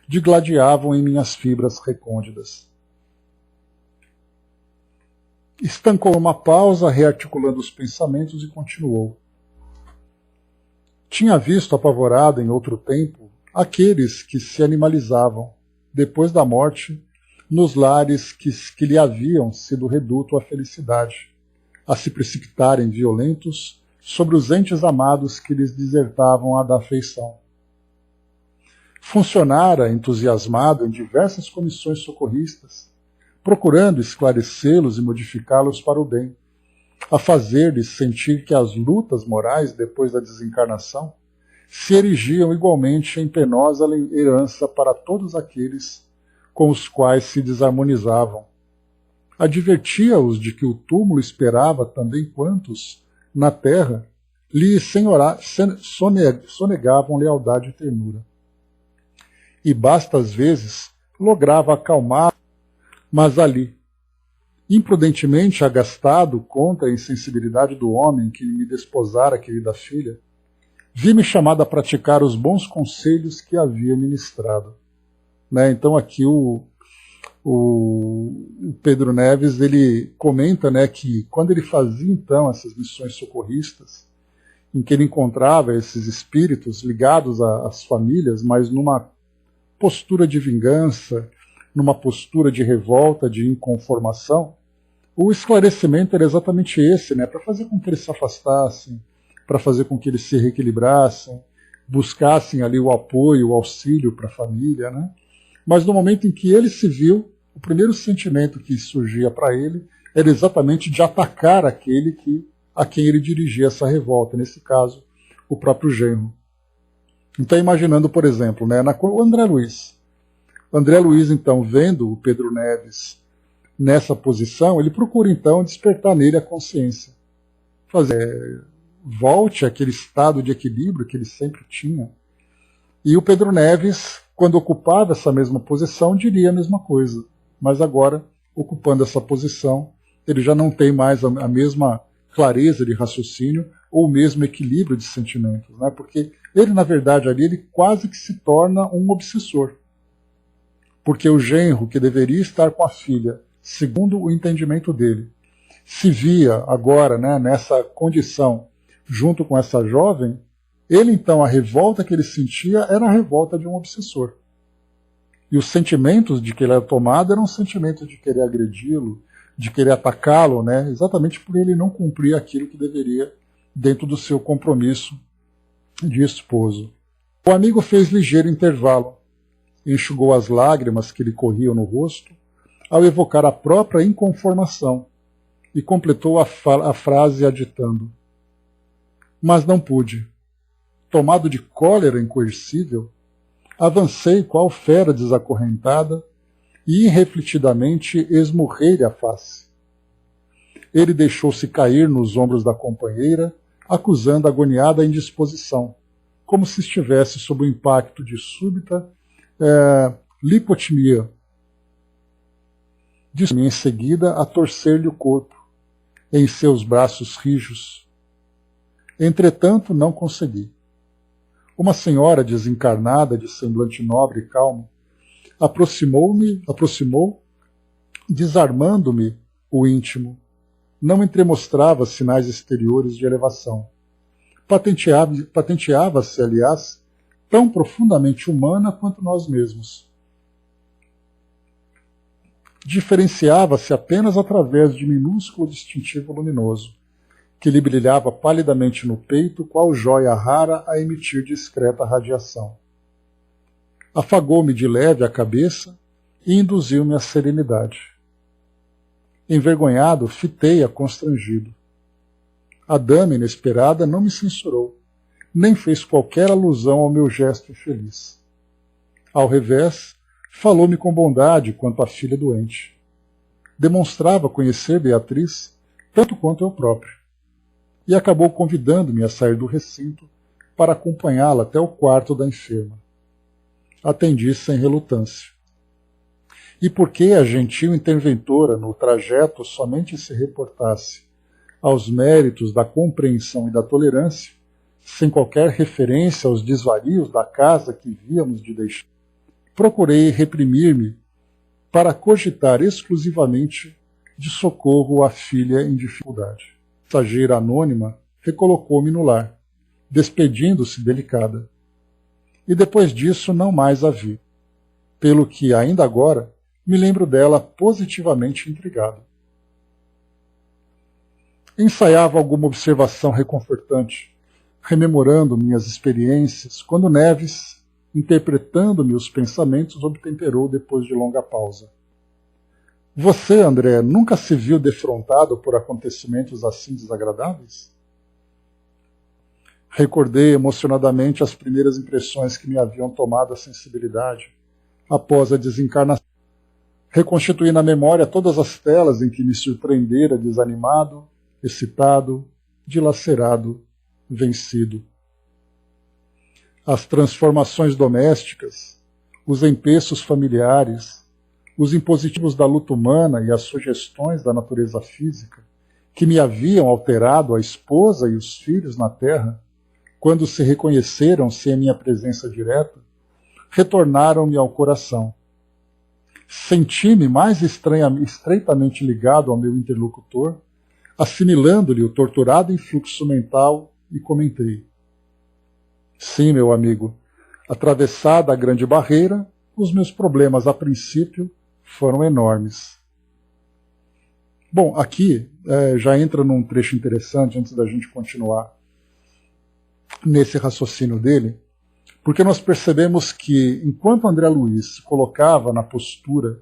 digladiavam em minhas fibras recônditas. Estancou uma pausa, rearticulando os pensamentos e continuou. Tinha visto apavorado em outro tempo aqueles que se animalizavam, depois da morte, nos lares que lhe haviam sido reduto à felicidade, a se precipitarem violentos sobre os entes amados que lhes desertavam a da afeição. Funcionara entusiasmado em diversas comissões socorristas, procurando esclarecê-los e modificá-los para o bem, a fazer-lhes sentir que as lutas morais depois da desencarnação se erigiam igualmente em penosa herança para todos aqueles com os quais se desarmonizavam. Advertia-os de que o túmulo esperava também quantos, na terra, lhe sonegavam lealdade e ternura. E basta às vezes lograva acalmar, mas ali, imprudentemente agastado contra a insensibilidade do homem que me desposara a querida filha, vi-me chamado a praticar os bons conselhos que havia ministrado. Né? Então aqui o Pedro Neves ele comenta, né, que quando ele fazia então essas missões socorristas, em que ele encontrava esses espíritos ligados às famílias, mas numa postura de vingança, numa postura de revolta, de inconformação, O esclarecimento era exatamente esse, né? Para fazer com que eles se afastassem, para fazer com que eles se reequilibrassem, buscassem ali o apoio, o auxílio para a família, né? Mas no momento em que ele se viu, o primeiro sentimento que surgia para ele era exatamente de atacar aquele a quem ele dirigia essa revolta, nesse caso, o próprio genro. Então, imaginando, por exemplo, né, o André Luiz. O André Luiz, então, vendo o Pedro Neves nessa posição, ele procura, então, despertar nele a consciência. Volte àquele estado de equilíbrio que ele sempre tinha. E o Pedro Neves, quando ocupava essa mesma posição, diria a mesma coisa. Mas agora, ocupando essa posição, ele já não tem mais a mesma clareza de raciocínio ou o mesmo equilíbrio de sentimentos, né? Porque ele, na verdade, ali, ele quase que se torna um obsessor. Porque o genro, que deveria estar com a filha, segundo o entendimento dele, se via agora, né, nessa condição, junto com essa jovem, ele, então, a revolta que ele sentia era a revolta de um obsessor. E os sentimentos de que ele era tomado eram sentimentos de querer agredi-lo, de querer atacá-lo, né, exatamente por ele não cumprir aquilo que deveria dentro do seu compromisso de esposo. O amigo fez ligeiro intervalo, enxugou as lágrimas que lhe corriam no rosto, ao evocar a própria inconformação, e completou a frase aditando: mas não pude. Tomado de cólera incoercível, avancei qual fera desacorrentada e irrefletidamente esmurrei-lhe a face. Ele deixou-se cair nos ombros da companheira, acusando agoniada indisposição, como se estivesse sob o impacto de súbita lipotimia. Disse-me em seguida a torcer-lhe o corpo, em seus braços rijos. Entretanto, não consegui. Uma senhora desencarnada, de semblante nobre e calmo, aproximou, desarmando-me o íntimo. Não entremostrava sinais exteriores de elevação. Patenteava-se, aliás, tão profundamente humana quanto nós mesmos. Diferenciava-se apenas através de minúsculo distintivo luminoso, que lhe brilhava palidamente no peito, qual jóia rara a emitir discreta radiação. Afagou-me de leve a cabeça e induziu-me à serenidade. Envergonhado, fitei-a constrangido. A dama inesperada não me censurou, nem fez qualquer alusão ao meu gesto infeliz. Ao revés, falou-me com bondade quanto à filha doente. Demonstrava conhecer Beatriz tanto quanto eu próprio, e acabou convidando-me a sair do recinto para acompanhá-la até o quarto da enferma. Atendi sem relutância. E porque a gentil interventora no trajeto somente se reportasse aos méritos da compreensão e da tolerância, sem qualquer referência aos desvarios da casa que víamos de deixar, procurei reprimir-me para cogitar exclusivamente de socorro à filha em dificuldade. A mensageira anônima recolocou-me no lar, despedindo-se delicada. E depois disso não mais a vi, pelo que, ainda agora, me lembro dela positivamente intrigado. Ensaiava alguma observação reconfortante, rememorando minhas experiências, quando Neves, interpretando-me os pensamentos, obtemperou depois de longa pausa. Você, André, nunca se viu defrontado por acontecimentos assim desagradáveis? Recordei emocionadamente as primeiras impressões que me haviam tomado a sensibilidade após a desencarnação. Reconstituí na memória todas as telas em que me surpreendera desanimado, excitado, dilacerado, vencido. As transformações domésticas, os empeços familiares, os impositivos da luta humana e as sugestões da natureza física, que me haviam alterado a esposa e os filhos na terra, quando se reconheceram sem a minha presença direta, retornaram-me ao coração. Senti-me mais estreitamente ligado ao meu interlocutor, assimilando-lhe o torturado influxo mental, e comentei: sim, meu amigo, atravessada a grande barreira, os meus problemas a princípio foram enormes. Bom, aqui já entra num trecho interessante, antes da gente continuar nesse raciocínio dele, porque nós percebemos que, enquanto André Luiz se colocava na postura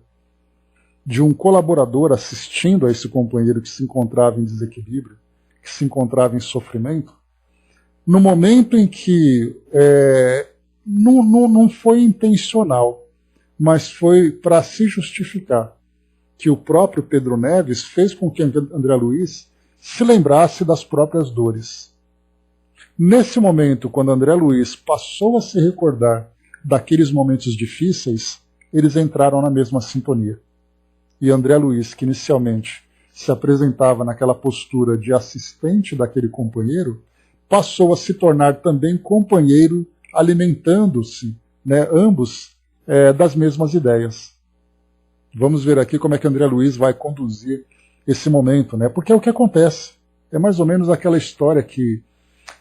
de um colaborador assistindo a esse companheiro que se encontrava em desequilíbrio, que se encontrava em sofrimento, no momento em que não foi intencional, mas foi para se justificar, que o próprio Pedro Neves fez com que André Luiz se lembrasse das próprias dores. Nesse momento, quando André Luiz passou a se recordar daqueles momentos difíceis, eles entraram na mesma sintonia. E André Luiz, que inicialmente se apresentava naquela postura de assistente daquele companheiro, passou a se tornar também companheiro, alimentando-se, né, ambos das mesmas ideias. Vamos ver aqui como é que André Luiz vai conduzir esse momento, né? Porque é o que acontece. É mais ou menos aquela história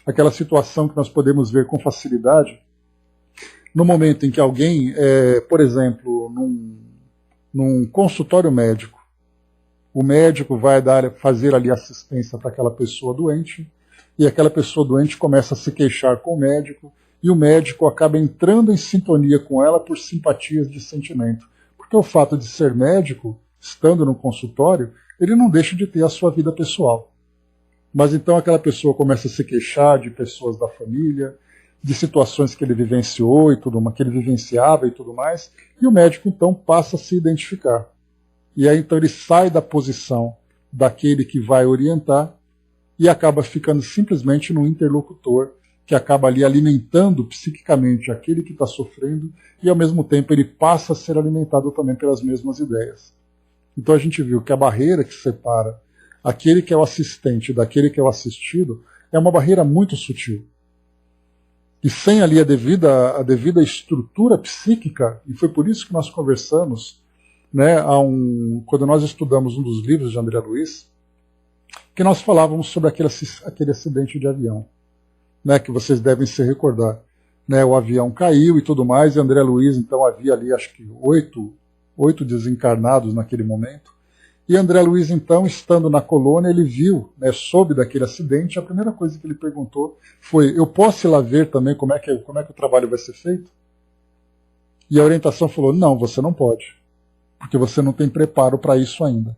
aquela situação que nós podemos ver com facilidade no momento em que alguém, por exemplo, num consultório médico, o médico vai fazer ali assistência para aquela pessoa doente, e aquela pessoa doente começa a se queixar com o médico, e o médico acaba entrando em sintonia com ela por simpatias de sentimento. Porque o fato de ser médico, estando no consultório, ele não deixa de ter a sua vida pessoal. Mas então aquela pessoa começa a se queixar de pessoas da família, de situações que ele vivenciou e tudo mais, que ele vivenciava e tudo mais, e o médico então passa a se identificar. E aí então ele sai da posição daquele que vai orientar e acaba ficando simplesmente no interlocutor, que acaba ali alimentando psiquicamente aquele que está sofrendo, e ao mesmo tempo ele passa a ser alimentado também pelas mesmas ideias. Então a gente viu que a barreira que separa aquele que é o assistente daquele que é o assistido é uma barreira muito sutil. E sem ali a devida estrutura psíquica, e foi por isso que nós conversamos, né, quando nós estudamos um dos livros de André Luiz, que nós falávamos sobre aquele acidente de avião, né, que vocês devem se recordar. Né, o avião caiu e tudo mais, e André Luiz então havia ali acho que 8 desencarnados naquele momento. E André Luiz, então, estando na colônia, ele viu, né, soube daquele acidente, a primeira coisa que ele perguntou foi: eu posso ir lá ver também como é que o trabalho vai ser feito? E a orientação falou: não, você não pode, porque você não tem preparo para isso ainda.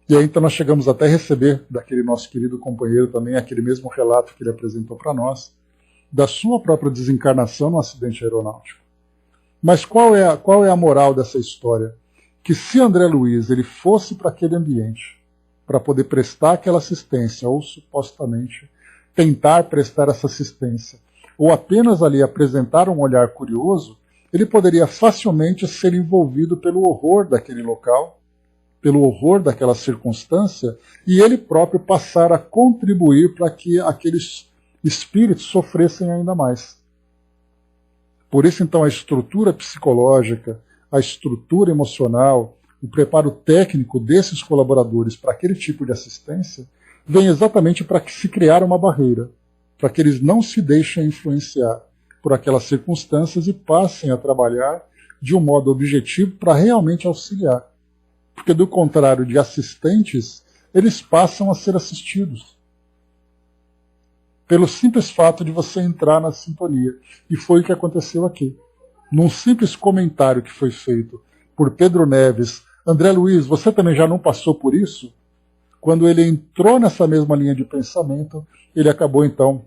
E aí então nós chegamos até a receber daquele nosso querido companheiro também aquele mesmo relato que ele apresentou para nós, da sua própria desencarnação no acidente aeronáutico. Mas qual é a moral dessa história? Que se André Luiz ele fosse para aquele ambiente para poder prestar aquela assistência, ou supostamente tentar prestar essa assistência, ou apenas ali apresentar um olhar curioso, ele poderia facilmente ser envolvido pelo horror daquele local, pelo horror daquela circunstância, e ele próprio passar a contribuir para que aqueles espíritos sofressem ainda mais. Por isso, então, a estrutura psicológica, a estrutura emocional, o preparo técnico desses colaboradores para aquele tipo de assistência vem exatamente para que se criar uma barreira, para que eles não se deixem influenciar por aquelas circunstâncias e passem a trabalhar de um modo objetivo para realmente auxiliar. Porque, do contrário de assistentes, eles passam a ser assistidos. Pelo simples fato de você entrar na sintonia. E foi o que aconteceu aqui. Num simples comentário que foi feito por Pedro Neves: André Luiz, você também já não passou por isso? Quando ele entrou nessa mesma linha de pensamento, ele acabou então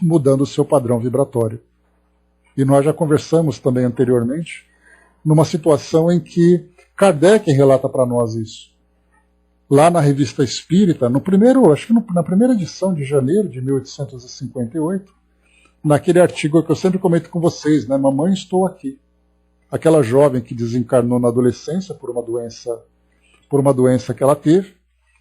mudando o seu padrão vibratório. E nós já conversamos também anteriormente numa situação em que Kardec relata para nós isso. Lá na Revista Espírita, na primeira edição de janeiro de 1858, naquele artigo que eu sempre comento com vocês, né, Mamãe, estou aqui. Aquela jovem que desencarnou na adolescência por uma doença que ela teve,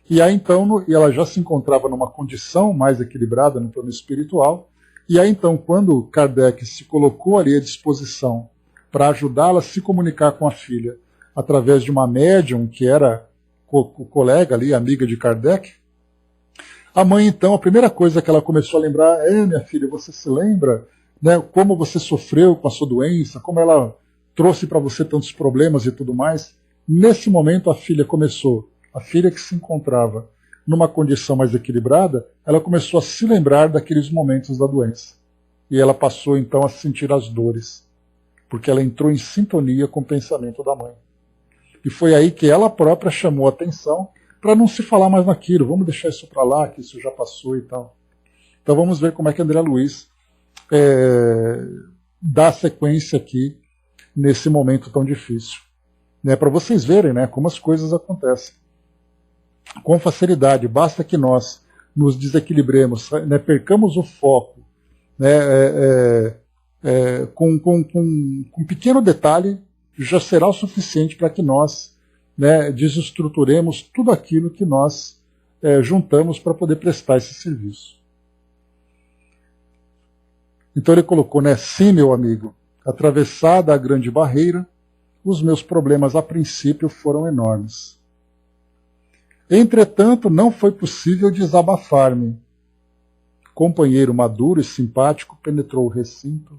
e aí então ela já se encontrava numa condição mais equilibrada no plano espiritual, e aí então quando Kardec se colocou ali à disposição para ajudá-la a se comunicar com a filha através de uma médium que era colega ali, amiga de Kardec, a mãe então, a primeira coisa que ela começou a lembrar: minha filha, você se lembra, né, como você sofreu com a sua doença, como ela trouxe para você tantos problemas e tudo mais. Nesse momento a filha começou A filha que se encontrava numa condição mais equilibrada, ela começou a se lembrar daqueles momentos da doença. E ela passou então a sentir as dores, porque ela entrou em sintonia com o pensamento da mãe. E foi aí que ela própria chamou a atenção para não se falar mais naquilo. Vamos deixar isso para lá, que isso já passou e tal. Então vamos ver como é que André Luiz dá sequência aqui nesse momento tão difícil. Né, para vocês verem, né, como as coisas acontecem. Com facilidade, basta que nós nos desequilibremos, né, percamos o foco, né, com um pequeno detalhe, já será o suficiente para que nós, né, desestruturemos tudo aquilo que nós juntamos para poder prestar esse serviço. Então ele colocou, né, sim, meu amigo, atravessada a grande barreira, os meus problemas a princípio foram enormes. Entretanto, não foi possível desabafar-me. Companheiro maduro e simpático penetrou o recinto,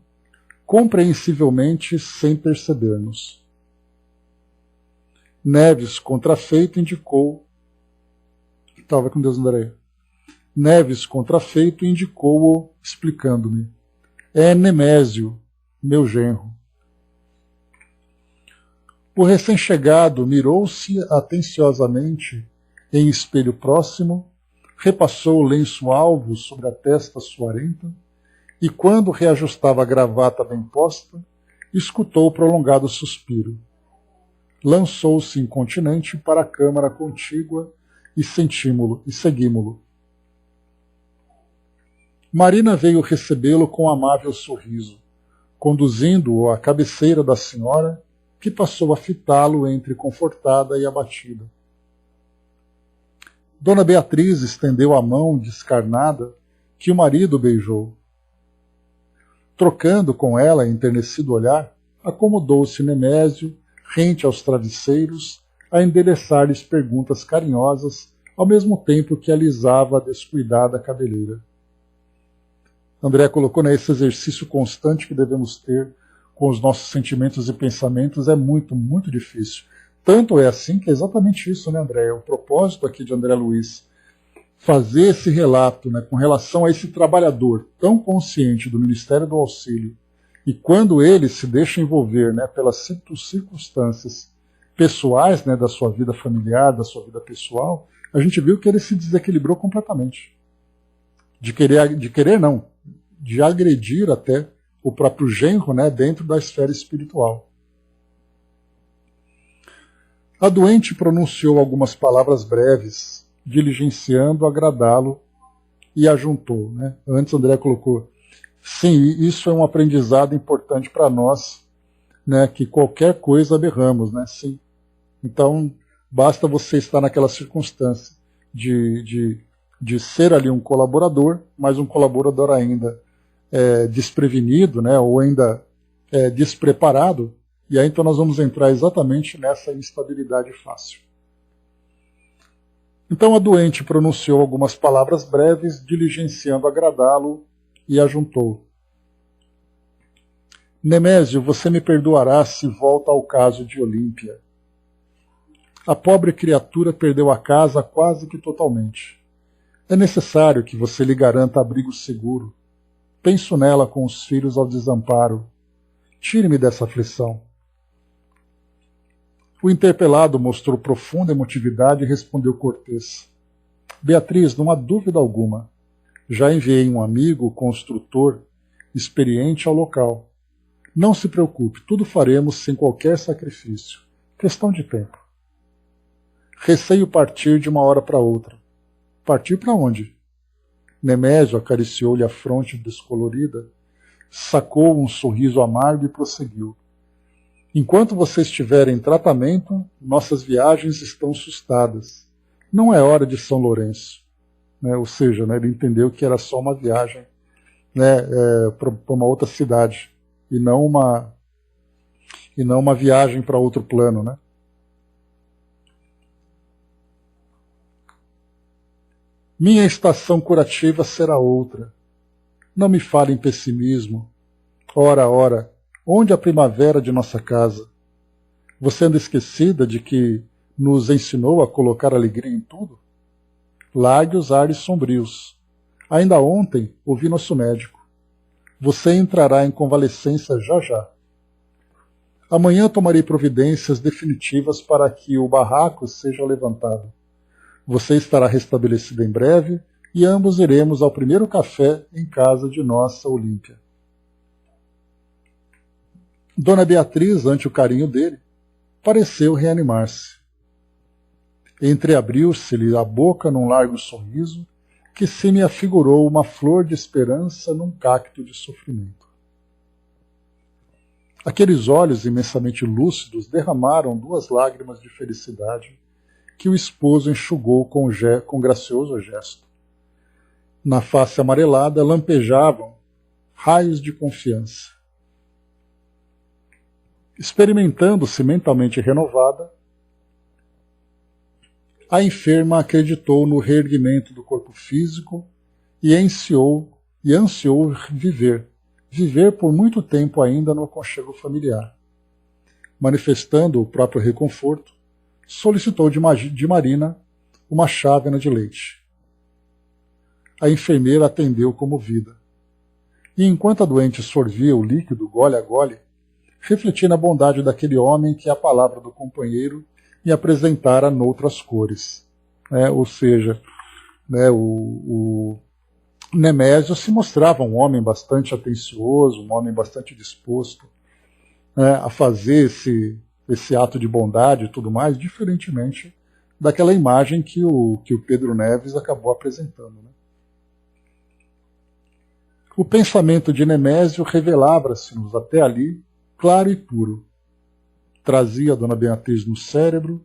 compreensivelmente sem perceber-nos. Neves, contrafeito, indicou... Estava com Deus, André. Neves, contrafeito, indicou-o, explicando-me. É Nemésio, meu genro. O recém-chegado mirou-se atenciosamente em espelho próximo, repassou o lenço alvo sobre a testa suarenta e, quando reajustava a gravata bem posta, escutou o prolongado suspiro. Lançou-se incontinente para a câmara contígua e seguimos-lo. Marina veio recebê-lo com amável sorriso, conduzindo-o à cabeceira da senhora, que passou a fitá-lo entre confortada e abatida. Dona Beatriz estendeu a mão descarnada que o marido beijou. Trocando com ela enternecido olhar, acomodou-se Nemésio, rente aos travesseiros, a endereçar-lhes perguntas carinhosas, ao mesmo tempo que alisava a descuidada cabeleira. André colocou nesse exercício constante que devemos ter com os nossos sentimentos e pensamentos é muito, muito difícil. Tanto é assim que é exatamente isso, né, André? O propósito aqui de André Luiz, fazer esse relato, né, com relação a esse trabalhador tão consciente do Ministério do Auxílio, e quando ele se deixa envolver, né, pelas circunstâncias pessoais, né, da sua vida familiar, da sua vida pessoal, a gente viu que ele se desequilibrou completamente. De agredir até o próprio genro, né, dentro da esfera espiritual. A doente pronunciou algumas palavras breves, diligenciando agradá-lo, e ajuntou. Né? Antes André colocou, sim, isso é um aprendizado importante para nós, né, que qualquer coisa berramos, né? Sim. Então, basta você estar naquela circunstância de ser ali um colaborador, mas um colaborador ainda desprevenido, né, ou ainda despreparado, e aí então nós vamos entrar exatamente nessa instabilidade fácil. Então a doente pronunciou algumas palavras breves, diligenciando agradá-lo, e ajuntou. Nemésio, você me perdoará se volta ao caso de Olímpia. A pobre criatura perdeu a casa quase que totalmente. É necessário que você lhe garanta abrigo seguro. Penso nela com os filhos ao desamparo. Tire-me dessa aflição. O interpelado mostrou profunda emotividade e respondeu cortês. Beatriz, não há dúvida alguma. Já enviei um amigo, construtor, experiente ao local. Não se preocupe, tudo faremos sem qualquer sacrifício. Questão de tempo. Receio partir de uma hora para outra. Partir para onde? Nemésio acariciou-lhe a fronte descolorida, sacou um sorriso amargo e prosseguiu. Enquanto você estiver em tratamento, nossas viagens estão sustadas. Não é hora de São Lourenço. Né? Ou seja, né, ele entendeu que era só uma viagem, né, para uma outra cidade, e não uma viagem para outro plano. Né? Minha estação curativa será outra. Não me fale em pessimismo. Ora, ora, onde a primavera de nossa casa? Você anda esquecida de que nos ensinou a colocar alegria em tudo? Largue os ares sombrios. Ainda ontem ouvi nosso médico. Você entrará em convalescência já já. Amanhã tomarei providências definitivas para que o barraco seja levantado. Você estará restabelecido em breve e ambos iremos ao primeiro café em casa de nossa Olímpia. Dona Beatriz, ante o carinho dele, pareceu reanimar-se. Entreabriu-se-lhe a boca num largo sorriso que se me afigurou uma flor de esperança num cacto de sofrimento. Aqueles olhos imensamente lúcidos derramaram 2 lágrimas de felicidade que o esposo enxugou com gracioso gesto. Na face amarelada lampejavam raios de confiança. Experimentando-se mentalmente renovada, a enferma acreditou no reerguimento do corpo físico e ansiou viver por muito tempo ainda no aconchego familiar. Manifestando o próprio reconforto, solicitou de Marina uma chávena de leite. A enfermeira atendeu comovida. E enquanto a doente sorvia o líquido gole a gole, refleti na bondade daquele homem que a palavra do companheiro me apresentara noutras cores. Ou seja, o Nemésio se mostrava um homem bastante atencioso, um homem bastante disposto a fazer esse ato de bondade e tudo mais, diferentemente daquela imagem que o Pedro Neves acabou apresentando. O pensamento de Nemésio revelava-se-nos até ali claro e puro. Trazia a Dona Beatriz no cérebro,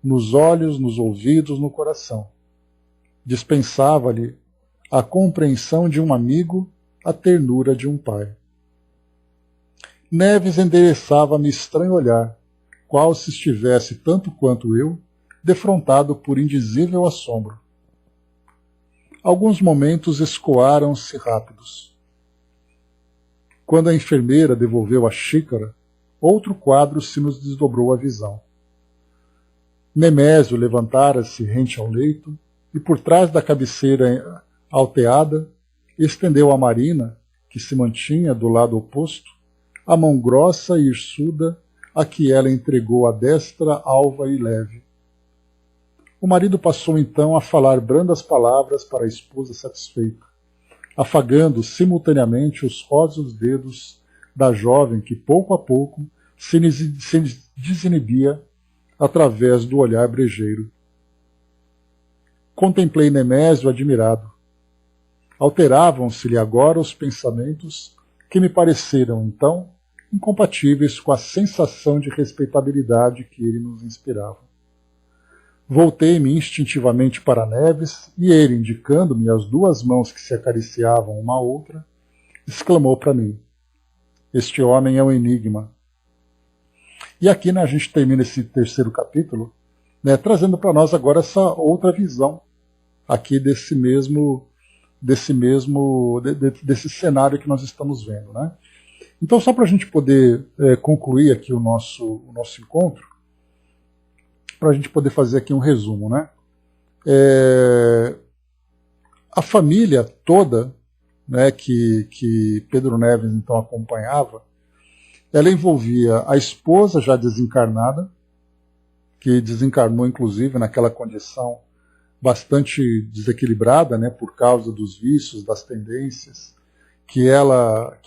nos olhos, nos ouvidos, no coração. Dispensava-lhe a compreensão de um amigo, a ternura de um pai. Neves endereçava-me estranho olhar, qual se estivesse, tanto quanto eu, defrontado por indizível assombro. Alguns momentos escoaram-se rápidos. Quando a enfermeira devolveu a xícara, outro quadro se nos desdobrou a visão. Nemésio levantara-se rente ao leito e, por trás da cabeceira alteada, estendeu a Marina, que se mantinha do lado oposto, a mão grossa e hirsuda a que ela entregou a destra alva e leve. O marido passou então a falar brandas palavras para a esposa satisfeita, afagando simultaneamente os róseos dedos da jovem que, pouco a pouco, se desinibia através do olhar brejeiro. Contemplei Nemésio admirado. Alteravam-se-lhe agora os pensamentos que me pareceram, então, incompatíveis com a sensação de respeitabilidade que ele nos inspirava. Voltei-me instintivamente para Neves e ele, indicando-me as 2 mãos que se acariciavam uma à outra, exclamou para mim: "Este homem é um enigma." E aqui a gente termina esse 3º capítulo, trazendo para nós agora essa outra visão aqui desse cenário que nós estamos vendo. Então, só para a gente poder concluir aqui o nosso encontro, para a gente poder fazer aqui um resumo. A família toda que Pedro Neves então acompanhava, ela envolvia a esposa já desencarnada, que desencarnou inclusive naquela condição bastante desequilibrada, por causa dos vícios, das tendências, que ela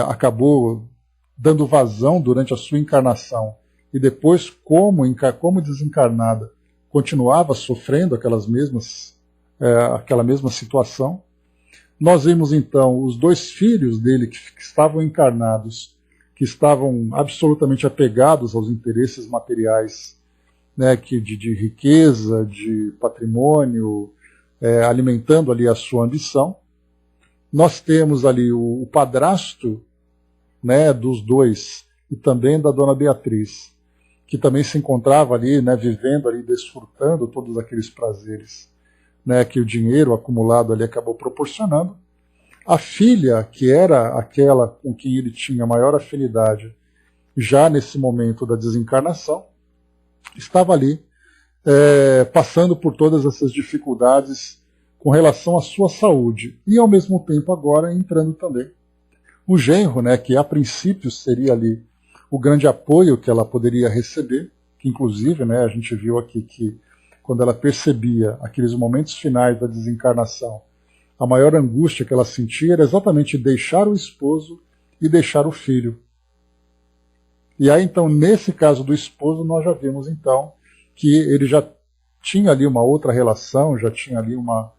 acabou dando vazão durante a sua encarnação e depois, como desencarnada, continuava sofrendo aquela mesma situação. Nós vimos então os 2 filhos dele que estavam encarnados, que estavam absolutamente apegados aos interesses materiais, de riqueza, de patrimônio, alimentando ali a sua ambição. Nós temos ali o padrasto dos 2 e também da Dona Beatriz, que também se encontrava ali, vivendo ali, desfrutando todos aqueles prazeres que o dinheiro acumulado ali acabou proporcionando. A filha, que era aquela com quem ele tinha maior afinidade já nesse momento da desencarnação, estava ali passando por todas essas dificuldades com relação à sua saúde e ao mesmo tempo agora entrando também o genro, né, que a princípio seria ali o grande apoio que ela poderia receber, que inclusive, né, a gente viu aqui que quando ela percebia aqueles momentos finais da desencarnação, a maior angústia que ela sentia era exatamente deixar o esposo e deixar o filho. E aí então, nesse caso do esposo, nós já vimos então que ele já tinha ali uma outra relação, já tinha ali uma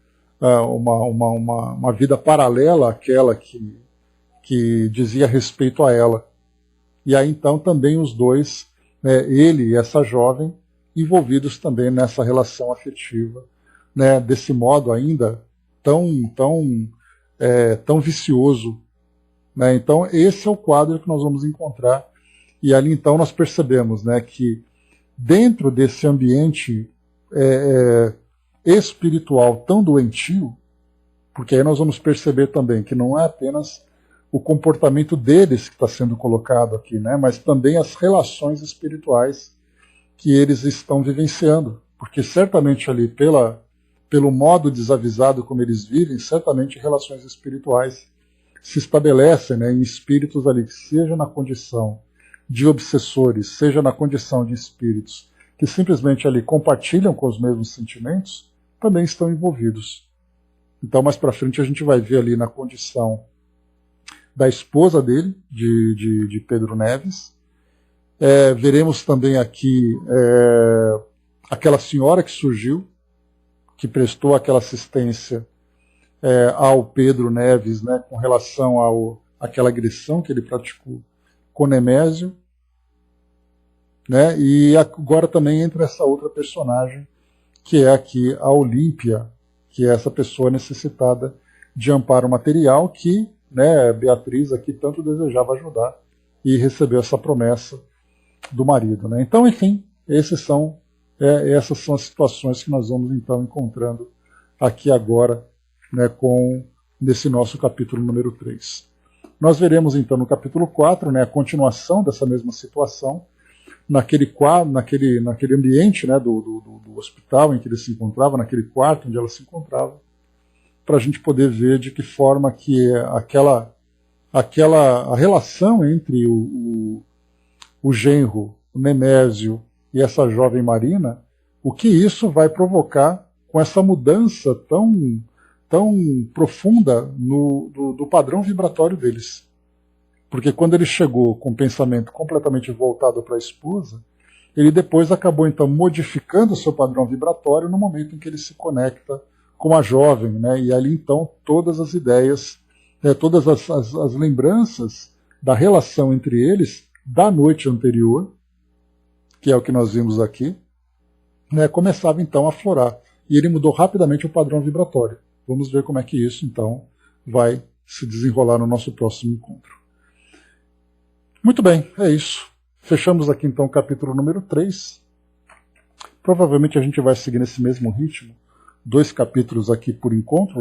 vida paralela àquela que dizia respeito a ela. E aí então também os dois, né, ele e essa jovem, envolvidos também nessa relação afetiva, né, desse modo ainda tão vicioso. Né? Então esse é o quadro que nós vamos encontrar. E ali então nós percebemos, né, que dentro desse ambiente espiritual tão doentio, porque aí nós vamos perceber também que não é apenas o comportamento deles que está sendo colocado aqui, né, mas também as relações espirituais que eles estão vivenciando, porque certamente ali pelo modo desavisado como eles vivem, certamente relações espirituais se estabelecem, né, em espíritos ali, seja na condição de obsessores, seja na condição de espíritos que simplesmente ali compartilham com os mesmos sentimentos, também estão envolvidos. Então mais para frente a gente vai ver ali na condição da esposa dele, de Pedro Neves. Veremos também aqui aquela senhora que surgiu, que prestou aquela assistência ao Pedro Neves, né, com relação àquela agressão que ele praticou com Nemésio. Né, e agora também entra essa outra personagem, que é aqui a Olímpia, que é essa pessoa necessitada de amparo material que, né, Beatriz aqui tanto desejava ajudar e recebeu essa promessa do marido. Né? Então, enfim, essas são as situações que nós vamos então encontrando aqui agora, né, nesse nosso capítulo número 3. Nós veremos então no capítulo 4, né, a continuação dessa mesma situação, naquele ambiente, né, do hospital em que ele se encontrava, naquele quarto onde ela se encontrava, para a gente poder ver de que forma que a relação entre o genro, o Nemésio e essa jovem Marina, o que isso vai provocar com essa mudança tão profunda do padrão vibratório deles. Porque quando ele chegou com o pensamento completamente voltado para a esposa, ele depois acabou então modificando o seu padrão vibratório no momento em que ele se conecta com a jovem, né? E ali então todas as ideias, todas as lembranças da relação entre eles da noite anterior, que é o que nós vimos aqui, né, começava então a aflorar. E ele mudou rapidamente o padrão vibratório. Vamos ver como é que isso então vai se desenrolar no nosso próximo encontro. Muito bem, é isso. Fechamos aqui então o capítulo número 3. Provavelmente a gente vai seguir nesse mesmo ritmo, 2 capítulos aqui por encontro, né?